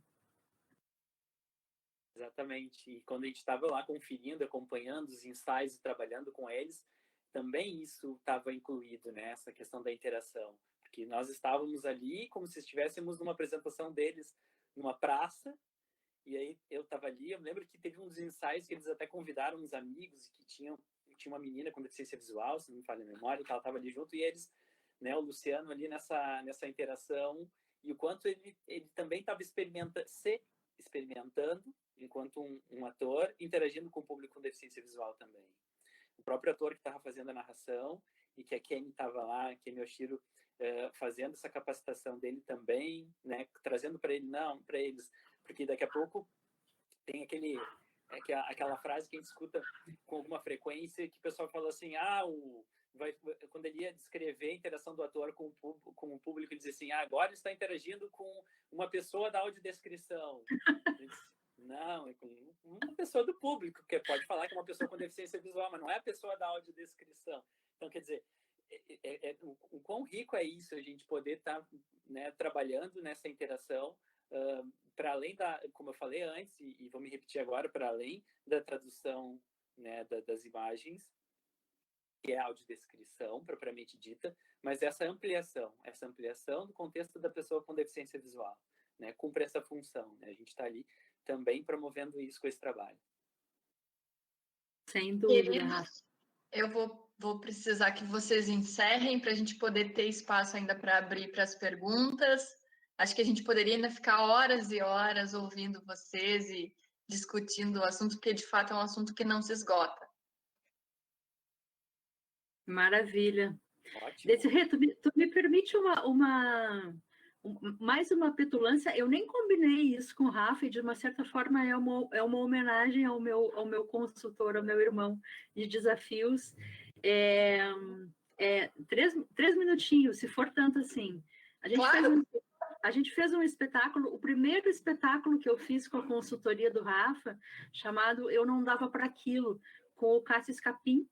Exatamente. E quando a gente estava lá conferindo, acompanhando os ensaios e trabalhando com eles, também isso estava incluído nessa questão da interação, porque nós estávamos ali como se estivéssemos numa apresentação deles numa praça, e aí eu estava ali. Eu me lembro que teve um dos ensaios que eles até convidaram uns amigos que tinha uma menina com deficiência visual, se não me falha a memória, que ela estava ali junto, e eles, né, o Luciano ali nessa interação, e o quanto ele também estava experimentando enquanto um ator, interagindo com o público com deficiência visual também. O próprio ator que estava fazendo a narração, e que a Kemi estava lá, a Kemi Oshiro, fazendo essa capacitação dele também, né, trazendo para eles, porque daqui a pouco tem aquela frase que a gente escuta com alguma frequência, que o pessoal fala assim, quando ele ia descrever a interação do ator com o público, ele dizia assim, agora ele está interagindo com uma pessoa da audiodescrição. Não, é com uma pessoa do público, que pode falar que é uma pessoa com deficiência visual, mas não é a pessoa da audiodescrição. Então, quer dizer, o quão rico é isso, a gente poder estar, né, trabalhando nessa interação, para além como eu falei antes, e vou me repetir agora, para além da tradução, né, das imagens, que é a audiodescrição propriamente dita, mas essa ampliação do contexto da pessoa com deficiência visual, né, cumpre essa função, né? A gente está ali também promovendo isso com esse trabalho. Sem dúvida. Eu vou precisar que vocês encerrem para a gente poder ter espaço ainda para abrir para as perguntas. Acho que a gente poderia ainda ficar horas e horas ouvindo vocês e discutindo o assunto, porque de fato é um assunto que não se esgota. Maravilha. Ótimo. Desirê, tu me permite mais uma petulância? Eu nem combinei isso com o Rafa, e de uma certa forma é uma homenagem ao meu consultor, ao meu irmão de desafios. Três minutinhos, se for tanto assim. A gente fez um espetáculo, o primeiro espetáculo que eu fiz com a consultoria do Rafa, chamado Eu Não Dava para Aquilo, com o Cássio Escapim,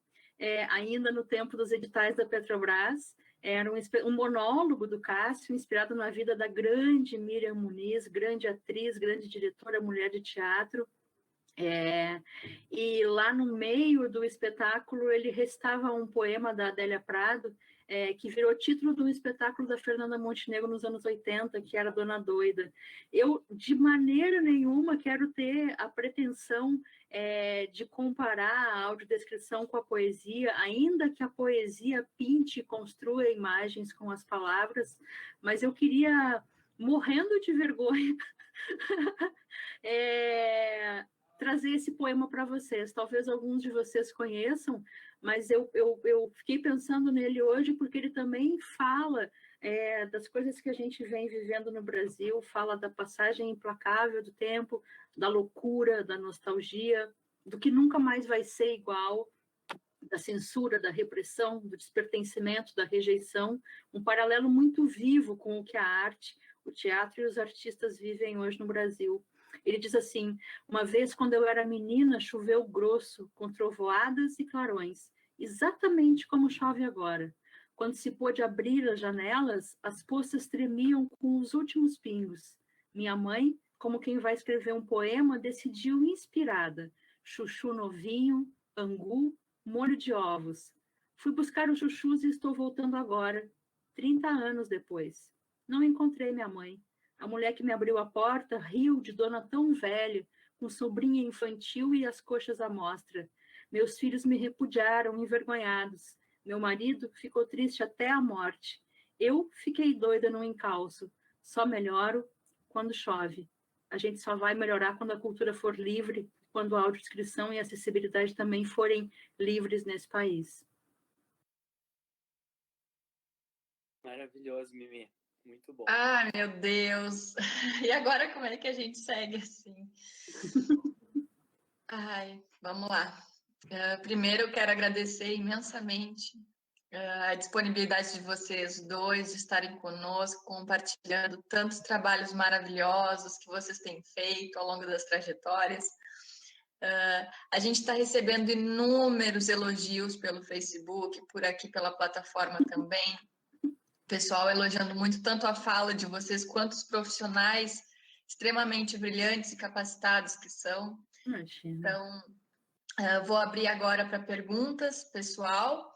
ainda no tempo dos editais da Petrobras. Era um monólogo do Cássio, inspirado na vida da grande Miriam Muniz, grande atriz, grande diretora, mulher de teatro. E lá no meio do espetáculo ele recitava um poema da Adélia Prado, que virou título do espetáculo da Fernanda Montenegro nos anos 80, que era Dona Doida. Eu, de maneira nenhuma, quero ter a pretensão de comparar a audiodescrição com a poesia, ainda que a poesia pinte e construa imagens com as palavras, mas eu queria, morrendo de vergonha, trazer esse poema para vocês. Talvez alguns de vocês conheçam, mas eu fiquei pensando nele hoje porque ele também fala das coisas que a gente vem vivendo no Brasil, fala da passagem implacável do tempo, da loucura, da nostalgia, do que nunca mais vai ser igual, da censura, da repressão, do despertencimento, da rejeição, um paralelo muito vivo com o que a arte, o teatro e os artistas vivem hoje no Brasil. Ele diz assim: uma vez, quando eu era menina, choveu grosso, com trovoadas e clarões, exatamente como chove agora. Quando se pôde abrir as janelas, as poças tremiam com os últimos pingos. Minha mãe, como quem vai escrever um poema, decidiu inspirada. Chuchu novinho, angu, molho de ovos. Fui buscar os chuchus e estou voltando agora, 30 anos depois. Não encontrei minha mãe. A mulher que me abriu a porta riu de dona tão velha, com sobrinha infantil e as coxas à mostra. Meus filhos me repudiaram, envergonhados. Meu marido ficou triste até a morte. Eu fiquei doida no encalço. Só melhoro quando chove. A gente só vai melhorar quando a cultura for livre, quando a audiodescrição e a acessibilidade também forem livres nesse país. Maravilhoso, Mimi. Muito bom. Ah, meu Deus! E agora como é que a gente segue assim? Ai, vamos lá. Primeiro eu quero agradecer imensamente a disponibilidade de vocês dois de estarem conosco, compartilhando tantos trabalhos maravilhosos que vocês têm feito ao longo das trajetórias. A gente está recebendo inúmeros elogios pelo Facebook, por aqui pela plataforma também. Pessoal elogiando muito tanto a fala de vocês quanto os profissionais extremamente brilhantes e capacitados que são. Imagina. Então, vou abrir agora para perguntas, pessoal.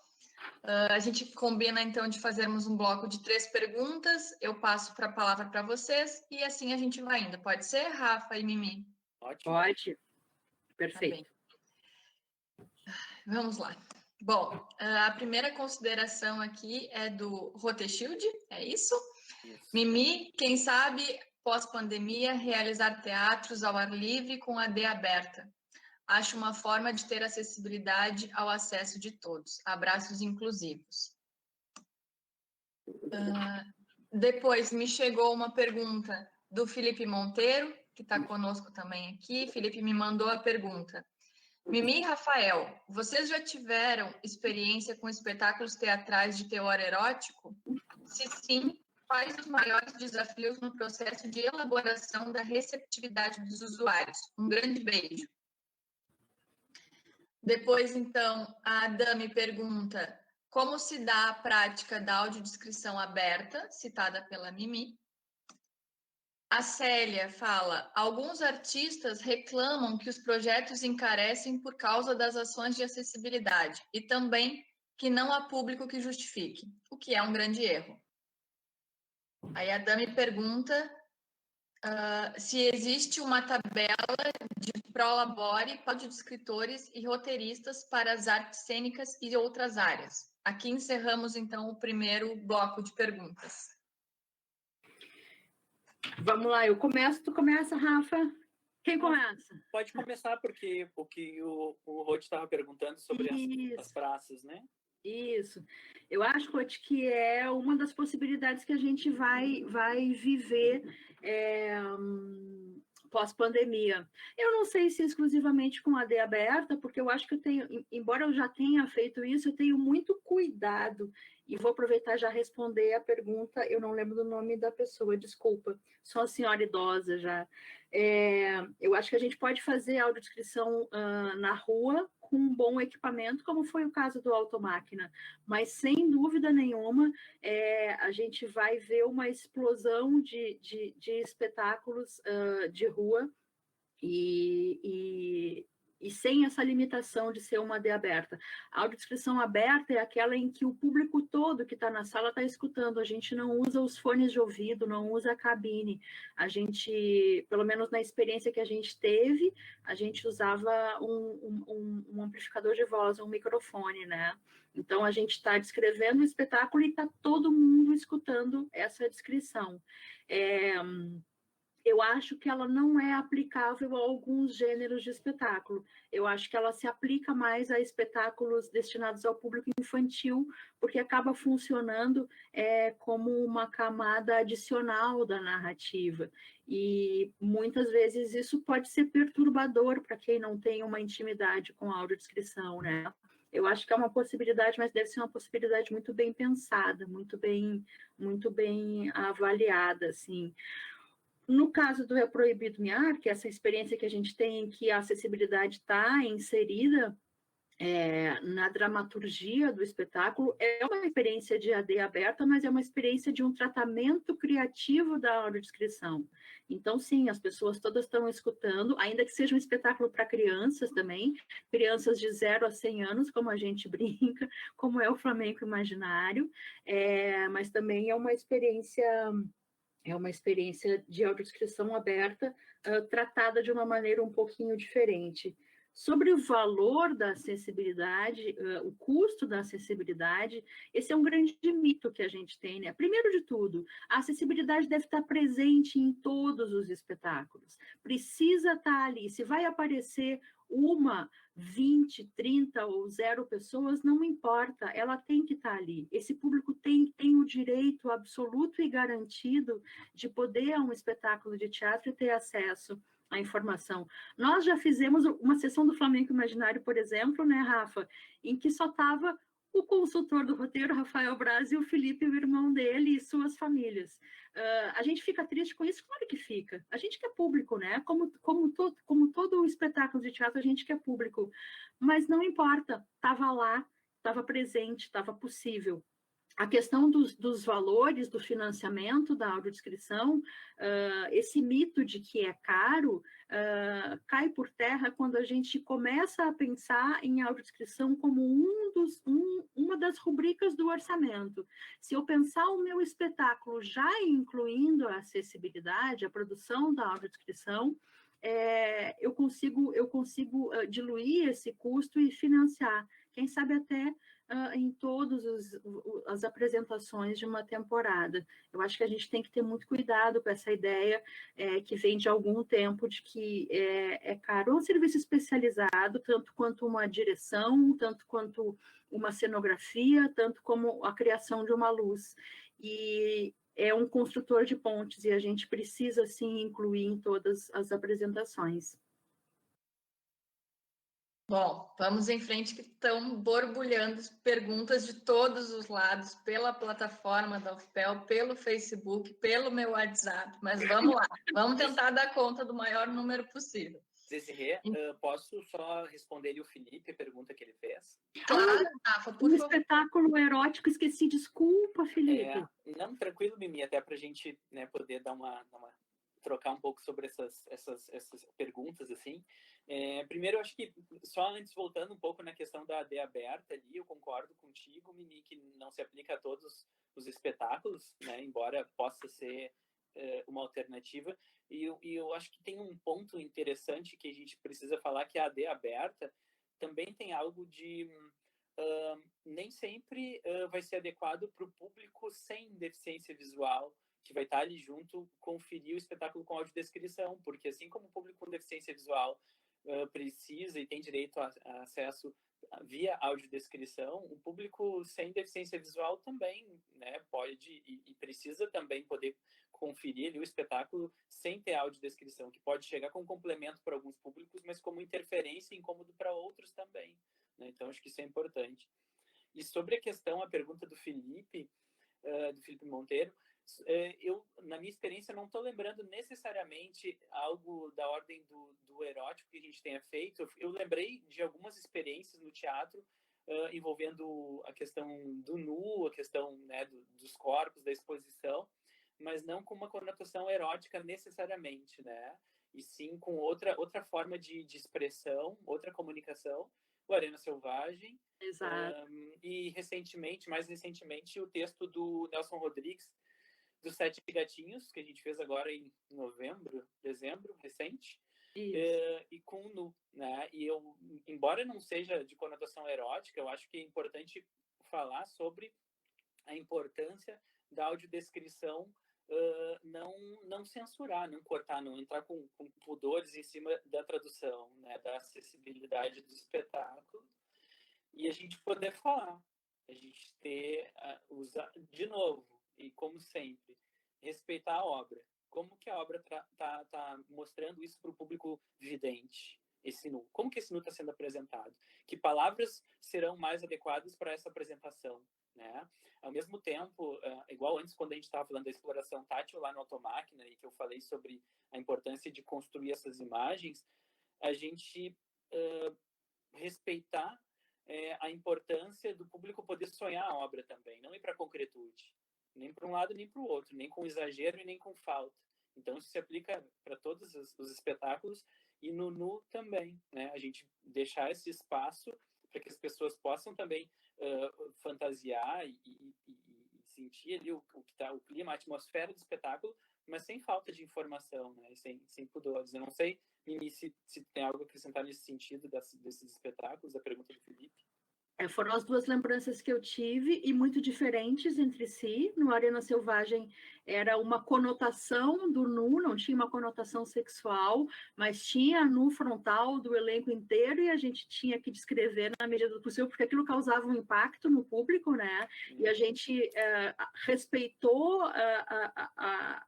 A gente combina, então, de fazermos um bloco de 3 perguntas. Eu passo a palavra para vocês e assim a gente vai indo. Pode ser, Rafa e Mimi? Ótimo. Pode. Perfeito. Tá, vamos lá. Bom, a primeira consideração aqui é do Roteshield, é isso? Isso. Mimi, quem sabe, pós-pandemia, realizar teatros ao ar livre com a AD aberta. Acho uma forma de ter acessibilidade ao acesso de todos. Abraços inclusivos. Depois me chegou uma pergunta do Felipe Monteiro, que está conosco também aqui. Felipe me mandou a pergunta. Mimi e Rafael, vocês já tiveram experiência com espetáculos teatrais de teor erótico? Se sim, quais os maiores desafios no processo de elaboração da receptividade dos usuários? Um grande beijo. Depois, então, a Dami pergunta como se dá a prática da audiodescrição aberta, citada pela Mimi. A Célia fala, alguns artistas reclamam que os projetos encarecem por causa das ações de acessibilidade e também que não há público que justifique, o que é um grande erro. Aí a Dami pergunta se existe uma tabela de prolabore para de escritores e roteiristas para as artes cênicas e outras áreas. Aqui encerramos, então, o primeiro bloco de perguntas. Vamos lá, eu começo, tu começa, Rafa? Quem começa? Pode começar, porque o que o Rod estava perguntando sobre as praças, né? Isso. Eu acho, Rod, que é uma das possibilidades que a gente vai viver pós-pandemia. Eu não sei se exclusivamente com a AD aberta, porque eu acho que eu tenho, embora eu já tenha feito isso, eu tenho muito cuidado, e vou aproveitar já responder a pergunta, eu não lembro do nome da pessoa, desculpa, sou uma senhora idosa já. Eu acho que a gente pode fazer audiodescrição na rua com um bom equipamento, como foi o caso do Automáquina, mas sem dúvida nenhuma a gente vai ver uma explosão de espetáculos de rua e sem essa limitação de ser uma AD aberta. A audiodescrição aberta é aquela em que o público todo que está na sala está escutando, a gente não usa os fones de ouvido, não usa a cabine, a gente, pelo menos na experiência que a gente teve, a gente usava um amplificador de voz, um microfone, né? Então, a gente está descrevendo o espetáculo e está todo mundo escutando essa descrição. Eu acho que ela não é aplicável a alguns gêneros de espetáculo. Eu acho que ela se aplica mais a espetáculos destinados ao público infantil, porque acaba funcionando como uma camada adicional da narrativa. E muitas vezes isso pode ser perturbador para quem não tem uma intimidade com a audiodescrição, né? Eu acho que é uma possibilidade, mas deve ser uma possibilidade muito bem pensada, muito bem avaliada, assim. No caso do É Proibido Miar, que é essa experiência que a gente tem em que a acessibilidade está inserida na dramaturgia do espetáculo, é uma experiência de AD aberta, mas é uma experiência de um tratamento criativo da audiodescrição. Então, sim, as pessoas todas estão escutando, ainda que seja um espetáculo para crianças também, crianças de 0 a 100 anos, como a gente brinca, como é o Flamenco Imaginário, mas também é uma experiência de audiodescrição aberta, tratada de uma maneira um pouquinho diferente. Sobre o valor da acessibilidade, o custo da acessibilidade, esse é um grande mito que a gente tem, né? Primeiro de tudo, a acessibilidade deve estar presente em todos os espetáculos. Precisa estar ali. Se vai aparecer 1, 20, 30 ou 0 pessoas, não importa, ela tem que estar ali. Esse público tem o direito absoluto e garantido de poder ir a um espetáculo de teatro e ter acesso à informação. Nós já fizemos uma sessão do Flamenco Imaginário, por exemplo, né, Rafa, em que só estava o consultor do roteiro, Rafael Braz, e o Felipe, o irmão dele, e suas famílias. A gente fica triste com isso? Claro que fica. A gente quer público, né? Como todo o espetáculo de teatro, a gente quer público. Mas não importa, estava lá, estava presente, estava possível. A questão dos valores do financiamento da audiodescrição, esse mito de que é caro, cai por terra quando a gente começa a pensar em audiodescrição como uma das rubricas do orçamento. Se eu pensar o meu espetáculo já incluindo a acessibilidade, a produção da audiodescrição, eu consigo diluir esse custo e financiar, quem sabe até em todas as apresentações de uma temporada. Eu acho que a gente tem que ter muito cuidado com essa ideia que vem de algum tempo de que é caro. Um serviço especializado, tanto quanto uma direção, tanto quanto uma cenografia, tanto como a criação de uma luz. E é um construtor de pontes, e a gente precisa, sim, incluir em todas as apresentações. Bom, vamos em frente, que estão borbulhando perguntas de todos os lados, pela plataforma da UFPEL, pelo Facebook, pelo meu WhatsApp, mas vamos lá, vamos tentar dar conta do maior número possível. Desirê, posso só responder o Felipe, a pergunta que ele fez? Claro, Rafa, por favor. Espetáculo erótico, esqueci, desculpa, Felipe. Não, tranquilo, Mimi, até para a gente, né, poder trocar um pouco sobre essas perguntas, assim. Primeiro, eu acho que, só antes, voltando um pouco na questão da AD aberta ali, eu concordo contigo, Mimi, que não se aplica a todos os espetáculos, né, embora possa ser uma alternativa. E eu acho que tem um ponto interessante que a gente precisa falar, que a AD aberta também tem algo de... nem sempre vai ser adequado para o público sem deficiência visual, que vai estar ali junto, conferir o espetáculo com audiodescrição, porque assim como o público com deficiência visual precisa e tem direito a acesso via audiodescrição, o público sem deficiência visual também, né, pode e precisa também poder conferir ali o espetáculo sem ter audiodescrição, que pode chegar com complemento para alguns públicos, mas como interferência e incômodo para outros também, né? Então, acho que isso é importante. E sobre a pergunta do Felipe Monteiro, eu, na minha experiência, não estou lembrando necessariamente algo da ordem do erótico que a gente tenha feito. Eu lembrei de algumas experiências no teatro envolvendo a questão do nu, a questão, né, dos corpos, da exposição, mas não com uma conotação erótica necessariamente, né? E sim com outra forma de expressão, outra comunicação, o Arena Selvagem. Exato. E mais recentemente, o texto do Nelson Rodrigues, dos 7 Gatinhos, que a gente fez agora em dezembro, recente, e com o nu, né? E eu, embora não seja de conotação erótica, eu acho que é importante falar sobre a importância da audiodescrição, não censurar, não cortar, não entrar com pudores em cima da tradução, né? Da acessibilidade do espetáculo, e a gente poder falar, a gente usar, de novo, e como sempre, respeitar a obra. Como que a obra tá mostrando isso para o público vidente, esse nu? Como que esse nu está sendo apresentado? Que palavras serão mais adequadas para essa apresentação, né? Ao mesmo tempo, igual antes, quando a gente estava falando da exploração tátil lá no Automáquina, e que eu falei sobre a importância de construir essas imagens, a gente respeitar a importância do público poder sonhar a obra também, não ir para a concretude, nem para um lado nem para o outro, nem com exagero e nem com falta. Então, isso se aplica para todos os espetáculos e no nu também, né? A gente deixar esse espaço para que as pessoas possam também fantasiar e sentir ali o clima, a atmosfera do espetáculo, mas sem falta de informação, né? Sem pudores. Eu não sei, Mimi, se tem algo a acrescentar nesse sentido desses espetáculos, da pergunta do Felipe. Foram as duas lembranças que eu tive, e muito diferentes entre si. No Arena Selvagem era uma conotação do nu, não tinha uma conotação sexual, mas tinha nu frontal do elenco inteiro, e a gente tinha que descrever na medida do possível, porque aquilo causava um impacto no público, né? E a gente respeitou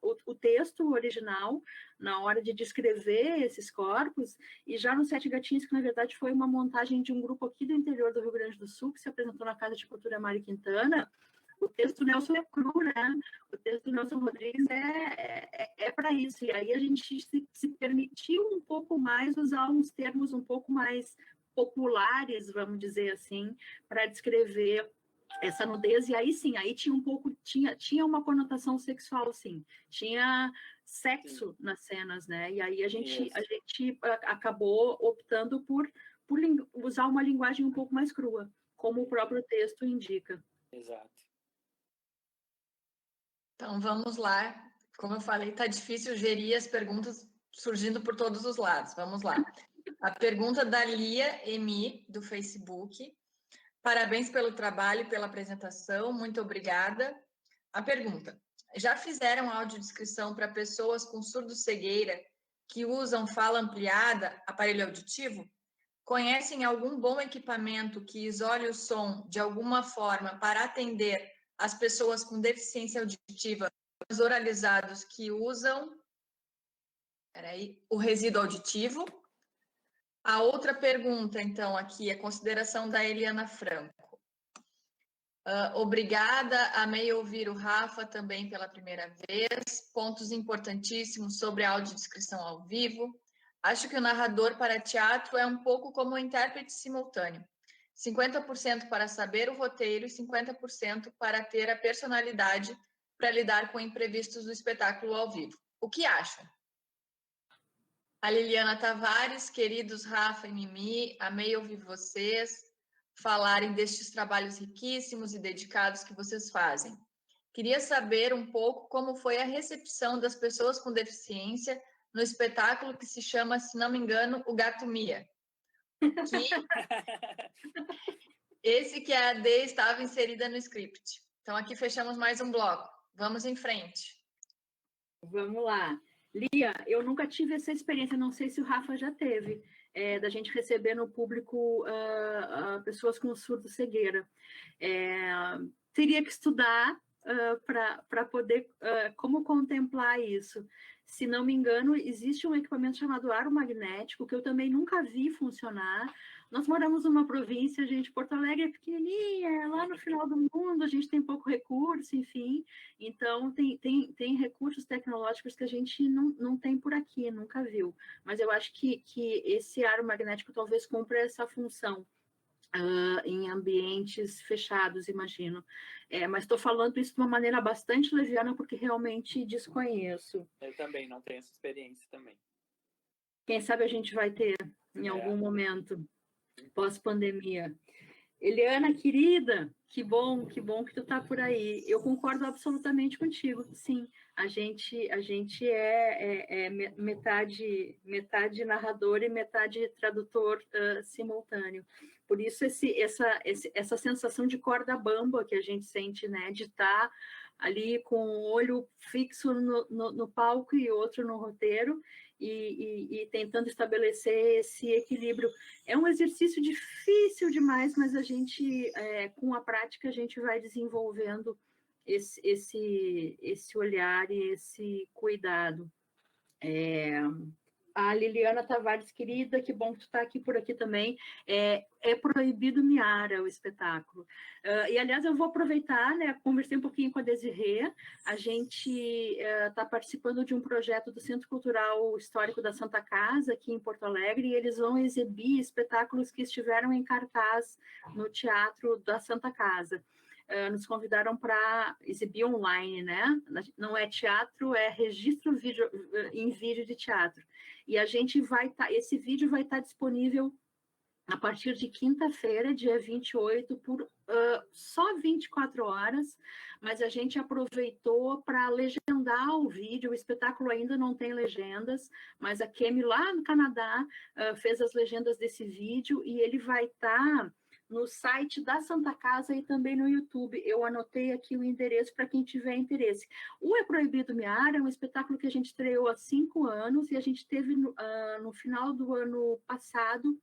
o texto original na hora de descrever esses corpos. E já no 7 Gatinhos, que na verdade foi uma montagem de um grupo aqui do interior do Rio Grande do Sul, que se apresentou na Casa de Cultura Mário Quintana, o texto do Nelson é cru, né? O texto do Nelson Rodrigues é para isso. E aí a gente se permitiu um pouco mais usar uns termos um pouco mais populares, vamos dizer assim, para descrever essa nudez. E aí sim, aí tinha uma conotação sexual, sim, tinha sexo nas cenas, né? E aí a gente acabou optando por usar uma linguagem um pouco mais crua, como o próprio texto indica. Exato. Então vamos lá. Como eu falei, tá difícil gerir as perguntas surgindo por todos os lados. Vamos lá. A pergunta da Lia Emi, do Facebook. Parabéns pelo trabalho e pela apresentação, muito obrigada. A pergunta: já fizeram audiodescrição para pessoas com surdo-cegueira que usam fala ampliada, aparelho auditivo? Conhecem algum bom equipamento que isole o som de alguma forma para atender as pessoas com deficiência auditiva, os oralizados que usam o resíduo auditivo? A outra pergunta, então, aqui, é a consideração da Eliana Franco. Obrigada, amei ouvir o Rafa também pela primeira vez. Pontos importantíssimos sobre a audiodescrição ao vivo. Acho que o narrador para teatro é um pouco como o intérprete simultâneo. 50% para saber o roteiro e 50% para ter a personalidade para lidar com imprevistos do espetáculo ao vivo. O que acham? A Liliana Tavares, queridos Rafa e Mimi, amei ouvir vocês falarem destes trabalhos riquíssimos e dedicados que vocês fazem. queria saber um pouco como foi a recepção das pessoas com deficiência no espetáculo que se chama, se não me engano, O Gato Mia. Esse que a AD estava inserida no script. Então, aqui fechamos mais um bloco. Vamos em frente. Vamos lá. Lia, eu nunca tive essa experiência, não sei se o Rafa já teve, da gente receber no público pessoas com surdo-cegueira. Teria que estudar para poder como contemplar isso. Se não me engano, existe um equipamento chamado aro magnético, que eu também nunca vi funcionar. Nós moramos numa província, gente, Porto Alegre é pequenininha, lá no final do mundo, a gente tem pouco recurso, enfim. Então, tem recursos tecnológicos que a gente não tem por aqui, nunca viu. Mas eu acho que esse aro magnético talvez cumpra essa função. Em ambientes fechados, imagino. Mas estou falando isso de uma maneira bastante leviana, porque realmente desconheço. Eu também não tenho essa experiência também. Quem sabe a gente vai ter em algum momento, pós-pandemia. Eliana, querida, que bom que tu está por aí. Eu concordo absolutamente contigo. Sim, a gente é metade narrador e metade tradutor simultâneo. Por isso essa sensação de corda bamba que a gente sente, né, de estar ali com um olho fixo no palco e outro no roteiro e tentando estabelecer esse equilíbrio. É um exercício difícil demais, mas a gente, com a prática, a gente vai desenvolvendo esse olhar e esse cuidado. A Liliana Tavares, querida, que bom que tu está aqui por aqui também. É proibido miar o espetáculo. E, aliás, eu vou aproveitar, né? Conversei um pouquinho com a Desirê. A gente está participando de um projeto do Centro Cultural Histórico da Santa Casa, aqui em Porto Alegre, e eles vão exibir espetáculos que estiveram em cartaz no Teatro da Santa Casa. Nos convidaram para exibir online, né? Não é teatro, é registro em vídeo de teatro. E a gente esse vídeo vai estar disponível a partir de quinta-feira, dia 28, por só 24 horas, mas a gente aproveitou para legendar o vídeo. O espetáculo ainda não tem legendas, mas a Kemi, lá no Canadá, fez as legendas desse vídeo e ele vai estar no site da Santa Casa e também no YouTube. Eu anotei aqui o endereço para quem tiver interesse. O É Proibido Miar é um espetáculo que a gente estreou há 5 anos e a gente teve no final do ano passado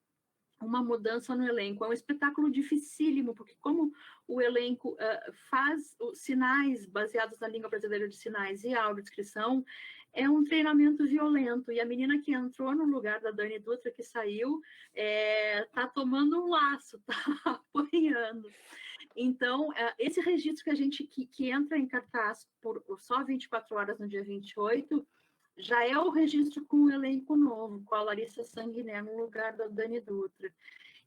uma mudança no elenco. É um espetáculo dificílimo, porque como o elenco faz os sinais baseados na língua brasileira de sinais e audiodescrição, é um treinamento violento. E a menina que entrou no lugar da Dani Dutra, que saiu, está tomando um laço, está apanhando. Então, esse registro que a gente que entra em cartaz por só 24 horas no dia 28, já é o registro com um elenco novo, com a Larissa Sanguiné no lugar da Dani Dutra.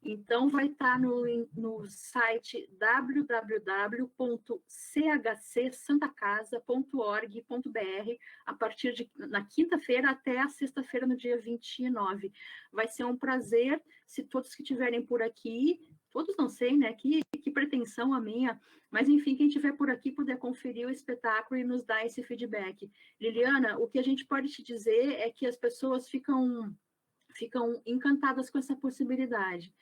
Então, vai estar no site www.chcsantacasa.org.br a partir na quinta-feira até a sexta-feira, no dia 29. Vai ser um prazer, se todos que estiverem por aqui, todos não sei, né? Que pretensão a minha, mas enfim, quem estiver por aqui puder conferir o espetáculo e nos dar esse feedback. Liliana, o que a gente pode te dizer é que as pessoas ficam encantadas com essa possibilidade,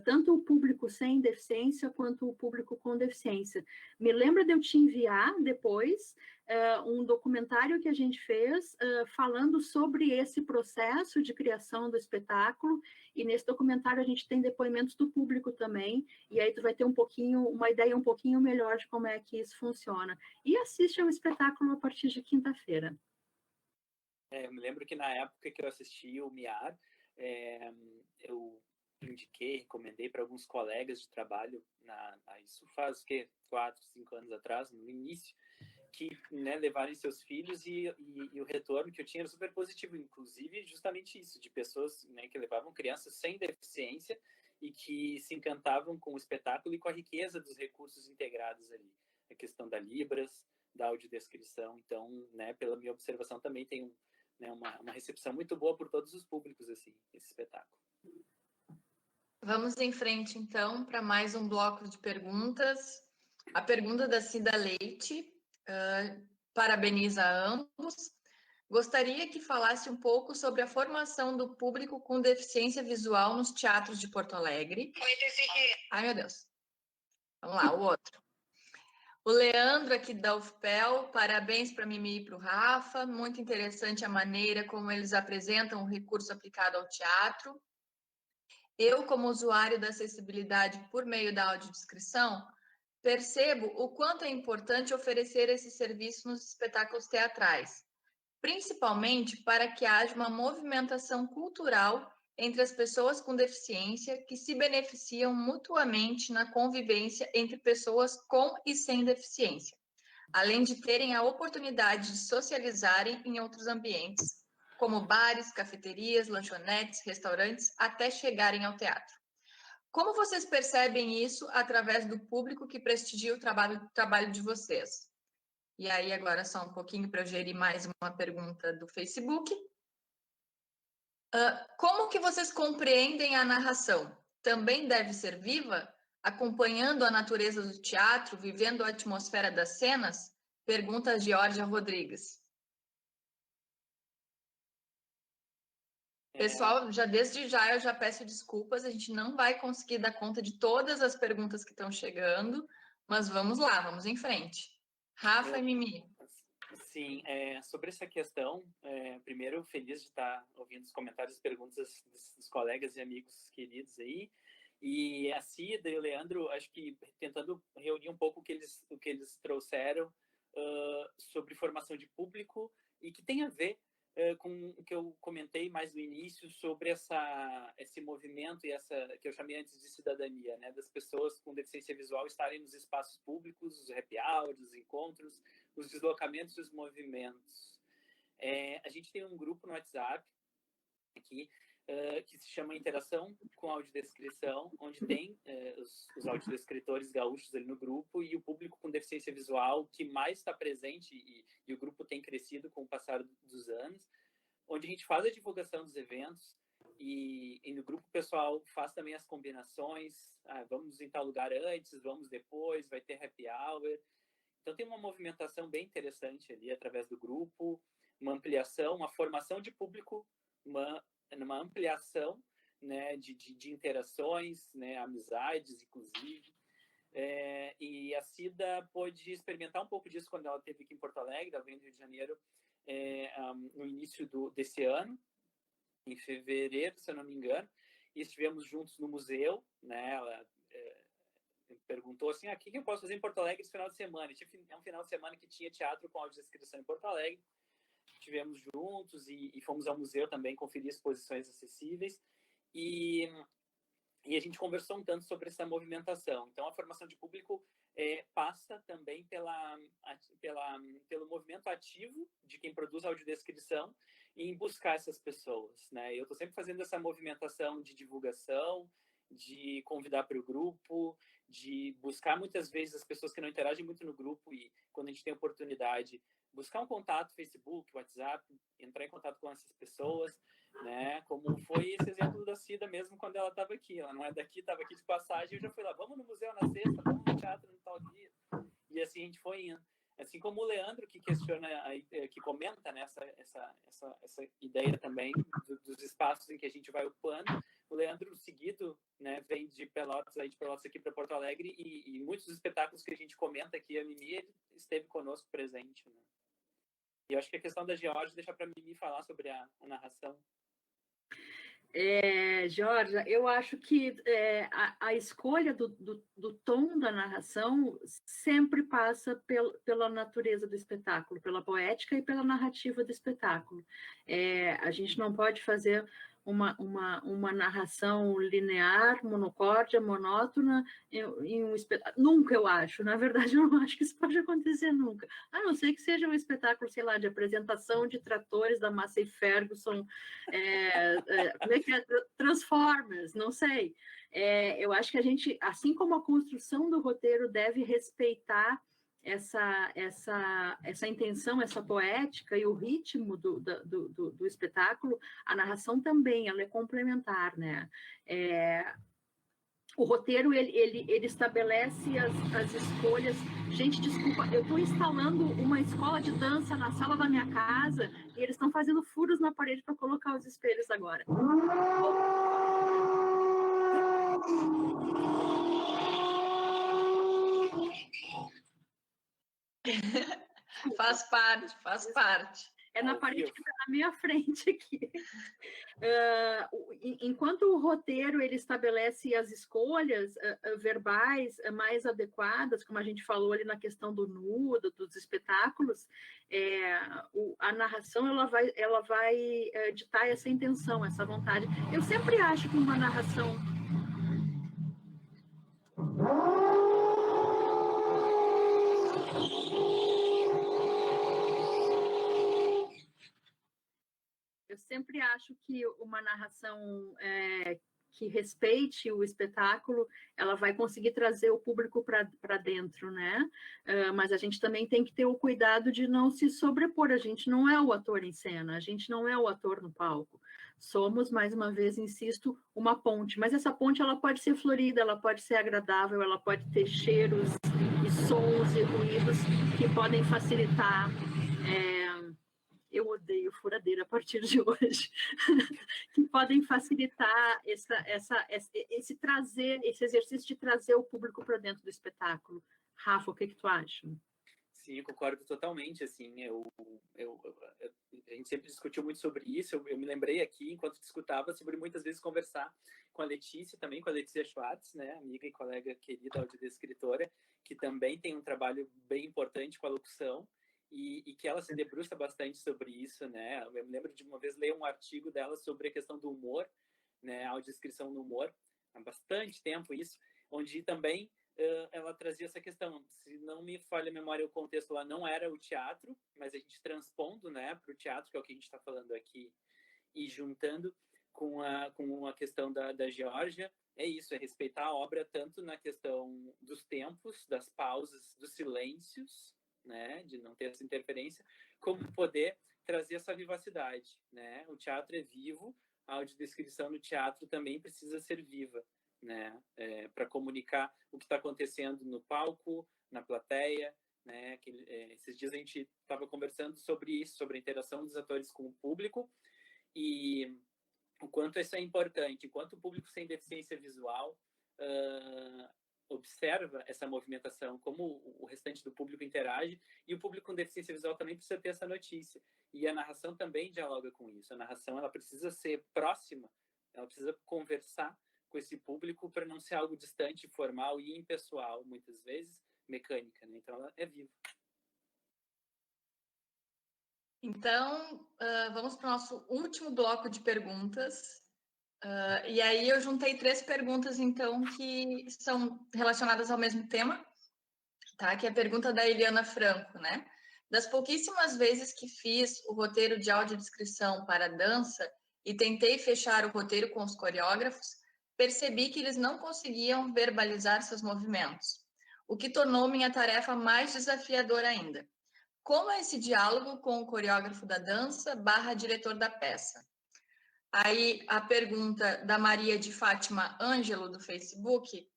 tanto o público sem deficiência quanto o público com deficiência. Me lembra de eu te enviar depois um documentário que a gente fez falando sobre esse processo de criação do espetáculo, e nesse documentário a gente tem depoimentos do público também, e aí tu vai ter uma ideia um pouquinho melhor de como é que isso funciona. E assiste ao espetáculo a partir de quinta-feira. Eu me lembro que na época que eu assisti o MIAR, eu recomendei para alguns colegas de trabalho, isso faz 4, 5 anos atrás, no início, que levarem seus filhos e o retorno que eu tinha era super positivo, inclusive justamente isso, de pessoas que levavam crianças sem deficiência e que se encantavam com o espetáculo e com a riqueza dos recursos integrados ali, a questão da Libras, da audiodescrição. Então, pela minha observação, também tem uma recepção muito boa por todos os públicos, assim, esse espetáculo. Vamos em frente, então, para mais um bloco de perguntas. A pergunta da Cida Leite. parabeniza a ambos. Gostaria que falasse um pouco sobre a formação do público com deficiência visual nos teatros de Porto Alegre. Ai, meu Deus. Vamos lá, o outro. O Leandro, aqui da UFPEL, parabéns para a Mimi e para o Rafa. Muito interessante a maneira como eles apresentam o recurso aplicado ao teatro. Eu, como usuário da acessibilidade por meio da audiodescrição, percebo o quanto é importante oferecer esse serviço nos espetáculos teatrais, principalmente para que haja uma movimentação cultural entre as pessoas com deficiência que se beneficiam mutuamente na convivência entre pessoas com e sem deficiência, além de terem a oportunidade de socializarem em outros ambientes, como bares, cafeterias, lanchonetes, restaurantes, até chegarem ao teatro. Como vocês percebem isso através do público que prestigia o trabalho de vocês? E aí, agora só um pouquinho para eu gerir mais uma pergunta do Facebook. Como que vocês compreendem a narração? Também deve ser viva, acompanhando a natureza do teatro, vivendo a atmosfera das cenas? Pergunta a Georgia Rodrigues. Pessoal, desde já eu já peço desculpas, a gente não vai conseguir dar conta de todas as perguntas que estão chegando, mas vamos lá, vamos em frente. Rafa e Mimi. Sim, sobre essa questão, primeiro, feliz de estar ouvindo os comentários e perguntas dos colegas e amigos queridos aí. E a Cida e o Leandro, acho que tentando reunir um pouco o que eles trouxeram sobre formação de público e que tem a ver com o que eu comentei mais no início sobre esse movimento e que eu chamei antes de cidadania, né, das pessoas com deficiência visual estarem nos espaços públicos, os happy hours, os encontros, os deslocamentos e os movimentos. A gente tem um grupo no WhatsApp aqui que se chama Interação com Audiodescrição, onde tem os audiodescritores gaúchos ali no grupo e o público com deficiência visual que mais está presente, e o grupo tem crescido com o passar dos anos, onde a gente faz a divulgação dos eventos e no grupo o pessoal faz também as combinações, vamos em tal lugar antes, vamos depois, vai ter happy hour. Então tem uma movimentação bem interessante ali através do grupo, uma ampliação, uma formação de público, uma ampliação, né, de interações, né, amizades, inclusive. E a Cida pôde experimentar um pouco disso quando ela esteve aqui em Porto Alegre, ela veio do Rio de Janeiro no início desse ano, em fevereiro, se eu não me engano, e estivemos juntos no museu, né, ela perguntou assim, o que eu posso fazer em Porto Alegre esse final de semana? É um final de semana que tinha teatro com audiodescrição em Porto Alegre. Estivemos juntos e fomos ao museu também conferir exposições acessíveis e a gente conversou um tanto sobre essa movimentação. Então, a formação de público passa também pelo movimento ativo de quem produz audiodescrição em buscar essas pessoas, né? Eu estou sempre fazendo essa movimentação de divulgação, de convidar para o grupo, de buscar muitas vezes as pessoas que não interagem muito no grupo e, quando a gente tem oportunidade, buscar um contato, Facebook, WhatsApp, entrar em contato com essas pessoas, né? Como foi esse exemplo da Cida mesmo quando ela estava aqui. Ela não é daqui, estava aqui de passagem, eu já fui lá, vamos no museu na sexta, vamos no teatro no tal dia. E assim a gente foi indo. Assim como o Leandro, que questiona, que comenta, né, essa ideia também dos espaços em que a gente vai ocupando. O Leandro, seguido, né, vem de Pelotas aqui para Porto Alegre e muitos espetáculos que a gente comenta aqui, a Mimi esteve conosco presente, né? E eu acho que a questão da Georgia, deixa para a Mimi falar sobre a narração. Georgia, eu acho que a escolha do tom da narração sempre passa pela natureza do espetáculo, pela poética e pela narrativa do espetáculo. A gente não pode fazer uma narração linear, monocórdia, monótona em um espetáculo. Nunca, eu acho. Na verdade, eu não acho que isso pode acontecer nunca. A não ser que seja um espetáculo, sei lá, de apresentação de tratores da Massey Ferguson, como é que é? Transformers, não sei. Eu acho que a gente, assim como a construção do roteiro deve respeitar essa intenção, essa poética e o ritmo do espetáculo, a narração também, ela é complementar, né? O roteiro, ele estabelece as escolhas. Gente, desculpa, eu estou instalando uma escola de dança na sala da minha casa e eles estão fazendo furos na parede para colocar os espelhos agora. Faz parte. É na parede que está na minha frente aqui. Enquanto o roteiro ele estabelece as escolhas verbais mais adequadas, como a gente falou ali na questão do nudo, dos espetáculos, a narração ela vai ditar essa intenção, essa vontade. Eu sempre acho que uma narração que respeite o espetáculo, ela vai conseguir trazer o público para dentro, né? Mas a gente também tem que ter o cuidado de não se sobrepor. A gente não é o ator em cena, a gente não é o ator no palco. Somos, mais uma vez, insisto, uma ponte. Mas essa ponte ela pode ser florida, ela pode ser agradável, ela pode ter cheiros e sons e ruídos que podem facilitar. Eu odeio furadeira a partir de hoje, que podem facilitar esse exercício de trazer o público para dentro do espetáculo. Rafa, o que tu acha? Sim, eu concordo totalmente, assim, a gente sempre discutiu muito sobre isso, eu me lembrei aqui, enquanto discutava, sobre muitas vezes conversar com a Letícia também, com a Letícia Schwartz, né, amiga e colega querida audiodescritora, que também tem um trabalho bem importante com a locução, e que ela se debruça bastante sobre isso, né, eu me lembro de uma vez ler um artigo dela sobre a questão do humor, né, a audiodescrição no humor, há bastante tempo isso, onde também ela trazia essa questão, se não me falha a memória, o contexto lá não era o teatro, mas a gente transpondo, né, para o teatro, que é o que a gente está falando aqui, e juntando com a questão da Geórgia, é isso, é respeitar a obra tanto na questão dos tempos, das pausas, dos silêncios, né, de não ter essa interferência, como poder trazer essa vivacidade, né, o teatro é vivo, a audiodescrição no teatro também precisa ser viva, né, para comunicar o que está acontecendo no palco, na plateia, né, esses dias a gente estava conversando sobre isso, sobre a interação dos atores com o público e o quanto isso é importante, enquanto o público sem deficiência visual observa essa movimentação, como o restante do público interage, e o público com deficiência visual também precisa ter essa notícia, e a narração também dialoga com isso, a narração ela precisa ser próxima, ela precisa conversar com esse público para não ser algo distante, formal e impessoal, muitas vezes mecânica, né? Então ela é viva. Então, vamos para o nosso último bloco de perguntas. E aí eu juntei 3 perguntas, então, que são relacionadas ao mesmo tema, tá? Que é a pergunta da Eliana Franco, né? Das pouquíssimas vezes que fiz o roteiro de audiodescrição para dança e tentei fechar o roteiro com os coreógrafos, percebi que eles não conseguiam verbalizar seus movimentos, o que tornou minha tarefa mais desafiadora ainda. Como é esse diálogo com o coreógrafo da dança / diretor da peça? Aí a pergunta da Maria de Fátima Ângelo, do Facebook.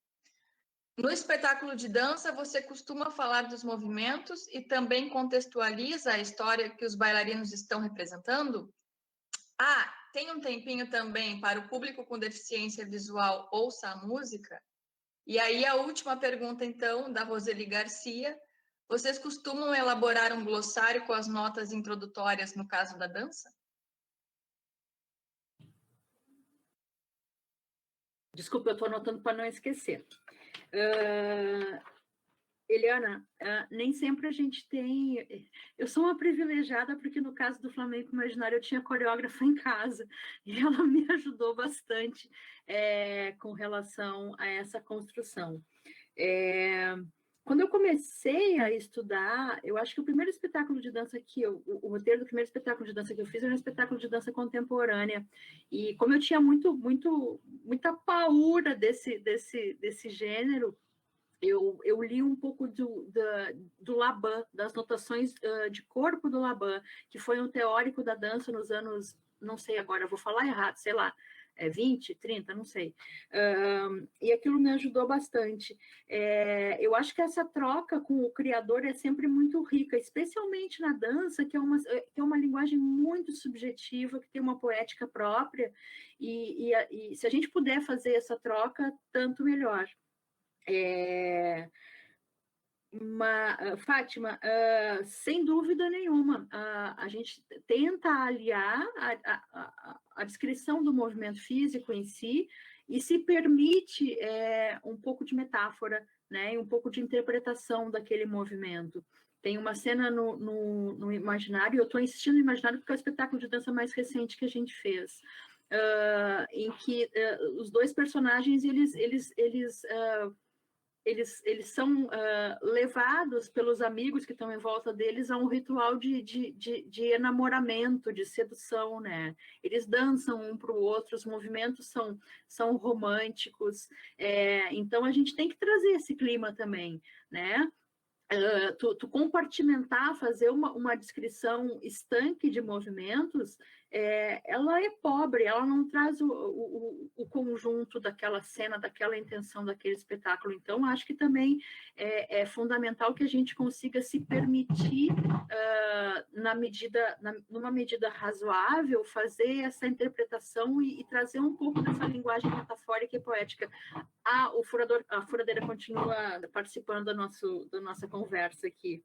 No espetáculo de dança, você costuma falar dos movimentos e também contextualiza a história que os bailarinos estão representando? Tem um tempinho também para o público com deficiência visual ouça a música? E aí a última pergunta, então, da Roseli Garcia. Vocês costumam elaborar um glossário com as notas introdutórias no caso da dança? Desculpa, eu estou anotando para não esquecer. Eliana, nem sempre a gente tem... Eu sou uma privilegiada porque no caso do Flamenco Imaginário eu tinha coreógrafa em casa e ela me ajudou bastante com relação a essa construção. Quando eu comecei a estudar, eu acho que o primeiro espetáculo de dança o roteiro do primeiro espetáculo de dança que eu fiz era um espetáculo de dança contemporânea. E como eu tinha muita paura desse gênero, eu li um pouco do Laban, das notações de corpo do Laban, que foi um teórico da dança nos anos, não sei agora, eu vou falar errado, sei lá, 20, 30, não sei. E aquilo me ajudou bastante. Eu acho que essa troca com o criador é sempre muito rica, especialmente na dança, que é uma linguagem muito subjetiva, que tem uma poética própria, e se a gente puder fazer essa troca, tanto melhor. Fátima, sem dúvida nenhuma, a gente tenta aliar a descrição do movimento físico em si e se permite um pouco de metáfora, né, e um pouco de interpretação daquele movimento. Tem uma cena no Imaginário, eu estou insistindo no Imaginário porque é o espetáculo de dança mais recente que a gente fez, em que os dois personagens, eles são levados pelos amigos que estão em volta deles a um ritual de enamoramento, de sedução, né? Eles dançam um para o outro, os movimentos são românticos, então a gente tem que trazer esse clima também, né? Tu compartimentar, fazer uma descrição estanque de movimentos, ela é pobre, ela não traz o conjunto daquela cena, daquela intenção, daquele espetáculo. Então, acho que também é fundamental que a gente consiga se permitir, numa medida razoável, fazer essa interpretação e trazer um pouco dessa linguagem metafórica e poética. A furadeira continua participando da nossa conversa aqui.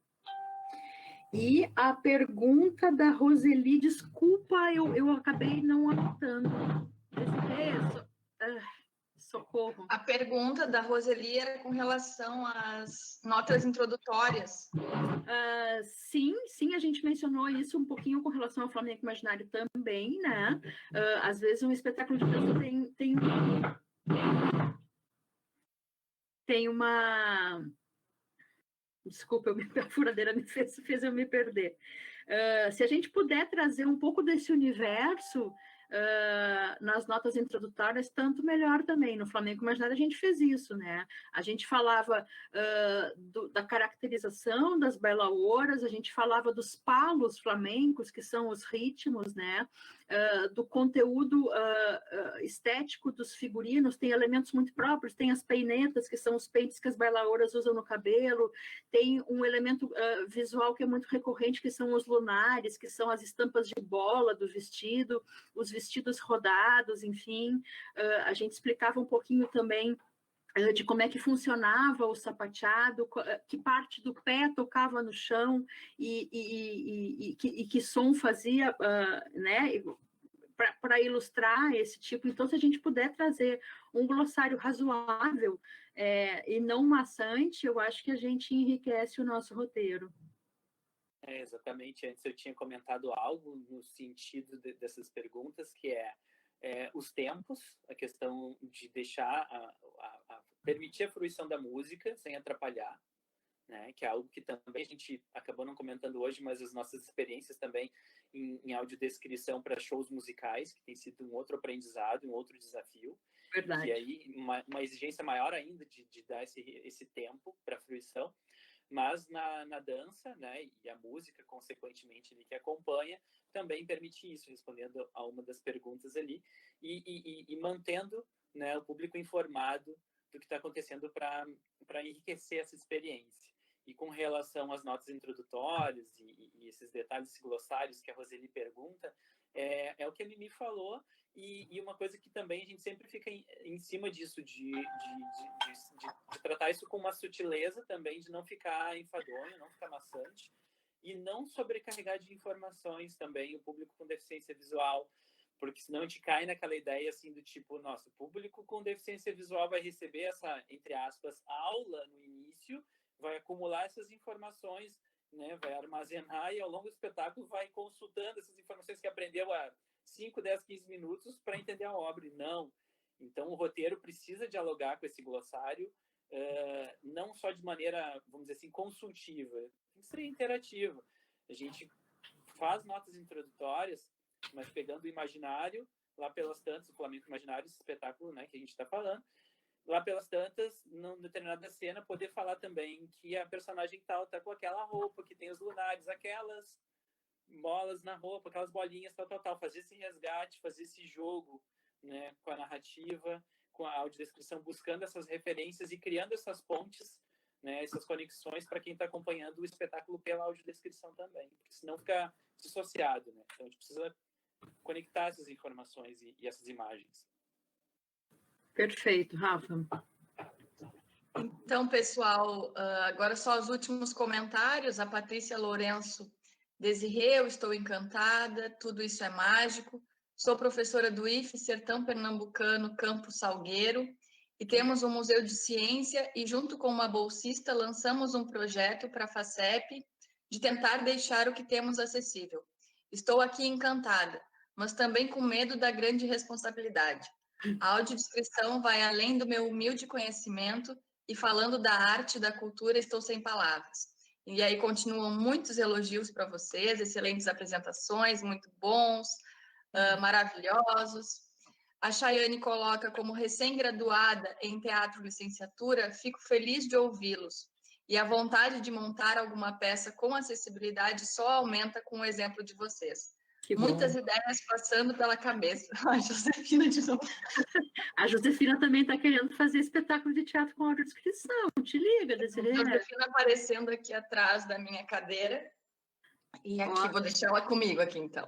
E a pergunta da Roseli, desculpa, eu acabei não anotando. Socorro. A pergunta da Roseli era com relação às notas introdutórias. Sim, a gente mencionou isso um pouquinho com relação ao Flamengo Imaginário também, né? Às vezes um espetáculo de dança tem uma... Desculpa, a furadeira me fez eu me perder. Se a gente puder trazer um pouco desse universo nas notas introdutórias, tanto melhor também. No Flamengo Imaginário a gente fez isso, né? A gente falava da caracterização das bailaoras, a gente falava dos palos flamencos, que são os ritmos, né? Do conteúdo estético dos figurinos, tem elementos muito próprios, tem as peinetas, que são os pentes que as bailaoras usam no cabelo, tem um elemento visual que é muito recorrente, que são os lunares, que são as estampas de bola do vestido, os vestidos rodados, enfim. A gente explicava um pouquinho também de como é que funcionava o sapateado, que parte do pé tocava no chão e que som fazia, né, para ilustrar esse tipo. Então, se a gente puder trazer um glossário razoável e não maçante, eu acho que a gente enriquece o nosso roteiro. Exatamente. Antes eu tinha comentado algo no sentido dessas perguntas, que os tempos, a questão de deixar permitir a fruição da música sem atrapalhar, né? Que é algo que também a gente acabou não comentando hoje, mas as nossas experiências também em audiodescrição para shows musicais, que tem sido um outro aprendizado, um outro desafio. Verdade. E aí uma exigência maior ainda de dar esse tempo para fruição. Mas na dança, né, e a música, consequentemente, ali, que acompanha, também permite isso, respondendo a uma das perguntas ali, e mantendo, né, o público informado do que está acontecendo para enriquecer essa experiência. E com relação às notas introdutórias e esses detalhes, esses glossários que a Roseli pergunta, é o que a Mimi falou, e uma coisa que também a gente sempre fica em cima disso, de tratar isso com uma sutileza também, de não ficar enfadonho, não ficar maçante, e não sobrecarregar de informações também o público com deficiência visual, porque senão a gente cai naquela ideia assim do tipo, nossa, o público com deficiência visual vai receber essa, entre aspas, aula no início, vai acumular essas informações, né, vai armazenar e ao longo do espetáculo vai consultando essas informações que aprendeu há 5, 10, 15 minutos para entender a obra. Não. Então, o roteiro precisa dialogar com esse glossário, não só de maneira, vamos dizer assim, consultiva, tem que ser interativa. A gente faz notas introdutórias, mas pegando o imaginário, lá pelas tantas, o Flamengo Imaginário, esse espetáculo, né, que a gente está falando, lá pelas tantas, numa determinada cena, poder falar também que a personagem tal está com aquela roupa, que tem os lunares, aquelas bolas na roupa, aquelas bolinhas, tal, fazer esse resgate, fazer esse jogo, né, com a narrativa, com a audiodescrição, buscando essas referências e criando essas pontes, né, essas conexões para quem está acompanhando o espetáculo pela audiodescrição também, porque senão fica dissociado, né? Então a gente precisa conectar essas informações e essas imagens. Perfeito, Rafa. Então, pessoal, agora só os últimos comentários. A Patrícia Lourenço Desirê, eu estou encantada, tudo isso é mágico. Sou professora do IFE Sertão Pernambucano, Campo Salgueiro, e temos um museu de ciência e, junto com uma bolsista, lançamos um projeto para a FACEP de tentar deixar o que temos acessível. Estou aqui encantada, mas também com medo da grande responsabilidade. A audiodescrição vai além do meu humilde conhecimento e, falando da arte e da cultura, estou sem palavras. E aí continuam muitos elogios para vocês, excelentes apresentações, muito bons, maravilhosos. A Chayane coloca: como recém-graduada em teatro licenciatura, fico feliz de ouvi-los. E a vontade de montar alguma peça com acessibilidade só aumenta com o exemplo de vocês. Muitas ideias passando pela cabeça. A Josefina de novo. A Josefina também está querendo fazer espetáculo de teatro com audiodescrição. Te liga, Desirê. A Josefina aparecendo aqui atrás da minha cadeira. E aqui, vou deixar ela comigo aqui, então.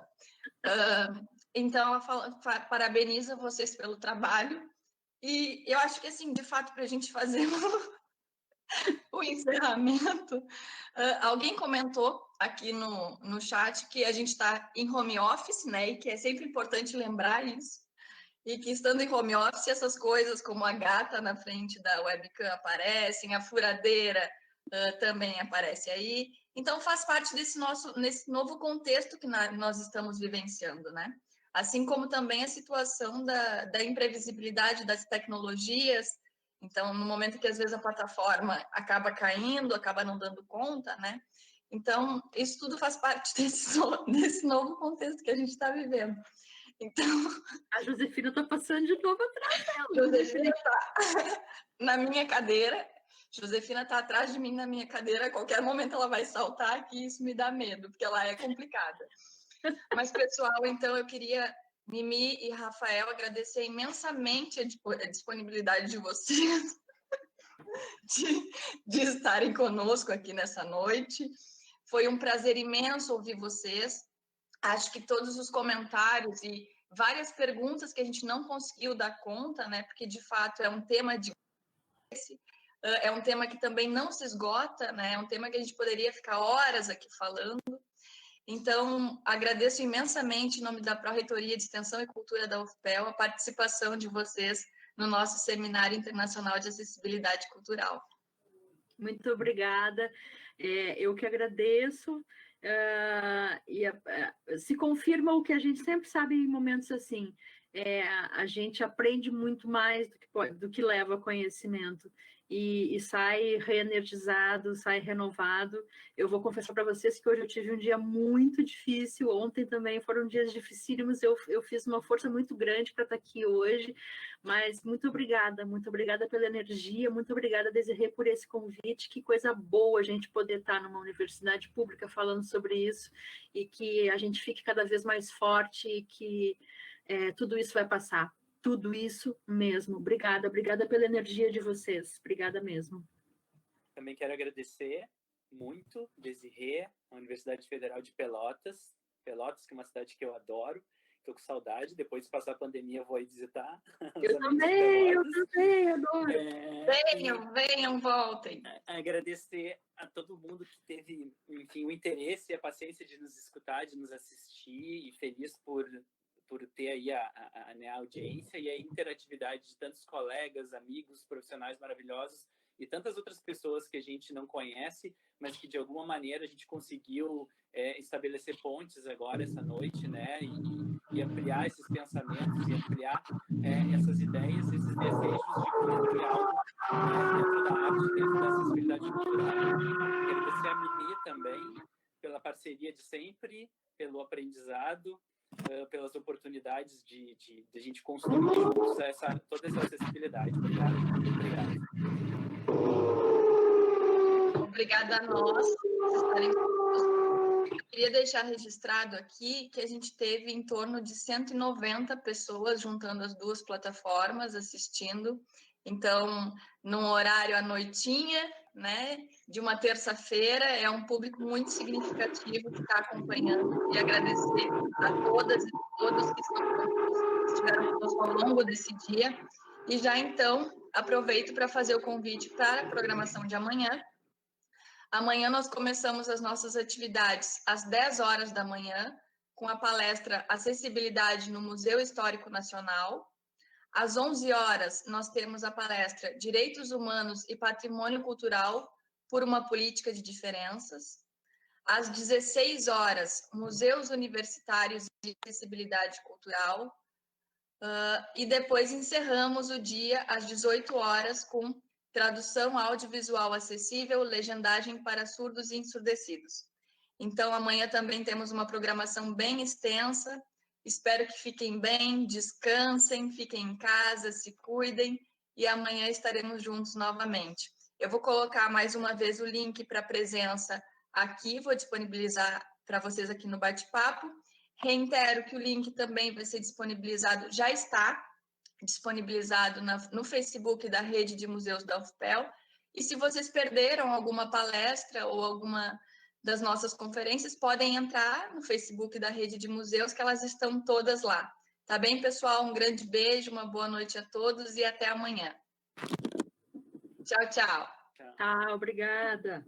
Então, ela parabeniza vocês pelo trabalho. E eu acho que, assim, de fato, para a gente fazer o encerramento, alguém comentou aqui no chat que a gente está em home office, né? E que é sempre importante lembrar isso. E que, estando em home office, essas coisas como a gata na frente da webcam aparecem, a furadeira também aparece aí. Então, faz parte nesse novo contexto que nós estamos vivenciando, né? Assim como também a situação da imprevisibilidade das tecnologias. Então, no momento que, às vezes, a plataforma acaba caindo, acaba não dando conta, né? Então, isso tudo faz parte desse novo contexto que a gente está vivendo. Então... A Josefina está passando de novo atrás dela. Josefina está na minha cadeira. Josefina está atrás de mim na minha cadeira. A qualquer momento ela vai saltar aqui e isso me dá medo, porque ela é complicada. Mas, pessoal, então eu queria, Mimi e Rafael, agradecer imensamente a disponibilidade de vocês de estarem conosco aqui nessa noite. Foi um prazer imenso ouvir vocês. Acho que todos os comentários e várias perguntas que a gente não conseguiu dar conta, né? Porque, de fato, é um tema é um tema que também não se esgota, né? É um tema que a gente poderia ficar horas aqui falando. Então, agradeço imensamente, em nome da Pró-Reitoria de Extensão e Cultura da UFPEL, a participação de vocês no nosso Seminário Internacional de Acessibilidade Cultural. Muito obrigada. Eu que agradeço. Se confirma o que a gente sempre sabe em momentos assim. A gente aprende muito mais do que leva a conhecimento e sai reenergizado, sai renovado. Eu vou confessar para vocês que hoje eu tive um dia muito difícil, ontem também foram dias dificílimos, eu fiz uma força muito grande para estar aqui hoje, mas muito obrigada pela energia, muito obrigada, Desirê, por esse convite. Que coisa boa a gente poder estar numa universidade pública falando sobre isso e que a gente fique cada vez mais forte e que tudo isso vai passar. Tudo isso mesmo. Obrigada pela energia de vocês. Obrigada mesmo. Também quero agradecer muito, Desirê, a Universidade Federal de Pelotas, que é uma cidade que eu adoro. Estou com saudade. Depois de passar a pandemia, eu vou aí visitar. Eu também adoro. Venham, voltem. Agradecer a todo mundo que teve, enfim, o interesse e a paciência de nos escutar, de nos assistir, e feliz por ter aí a audiência e a interatividade de tantos colegas, amigos, profissionais maravilhosos e tantas outras pessoas que a gente não conhece, mas que de alguma maneira a gente conseguiu estabelecer pontes agora essa noite, né? E ampliar esses pensamentos e ampliar essas ideias, esses desejos de construir algo dentro da arte, dentro da acessibilidade cultural. Agradecer a Mimi também pela parceria de sempre, pelo aprendizado, pelas oportunidades de a gente construir juntos toda essa acessibilidade. Obrigado. Obrigada a nós por estarem conosco. queria deixar registrado aqui que a gente teve em torno de 190 pessoas juntando as duas plataformas, assistindo. Então, num horário à noitinha, né, de uma terça-feira, é um público muito significativo que está acompanhando, e agradecer a todas e todos que estiveram conosco ao longo desse dia. E já então, aproveito para fazer o convite para a programação de amanhã. Amanhã nós começamos as nossas atividades às 10 horas da manhã, com a palestra Acessibilidade no Museu Histórico Nacional. Às 11 horas, nós temos a palestra Direitos Humanos e Patrimônio Cultural por uma Política de Diferenças. Às 16 horas, Museus Universitários de Acessibilidade Cultural. E depois encerramos o dia às 18 horas com Tradução Audiovisual Acessível, Legendagem para Surdos e Ensurdecidos. Então, amanhã também temos uma programação bem extensa. Espero que fiquem bem, descansem, fiquem em casa, se cuidem, e amanhã estaremos juntos novamente. Eu vou colocar mais uma vez o link para a presença aqui, vou disponibilizar para vocês aqui no bate-papo. Reitero que o link também vai ser disponibilizado, já está disponibilizado no Facebook da Rede de Museus da UFPEL. E se vocês perderam alguma palestra ou alguma das nossas conferências, podem entrar no Facebook da Rede de Museus, que elas estão todas lá. Tá bem, pessoal? Um grande beijo, uma boa noite a todos e até amanhã. Tchau, tchau. Tá, obrigada.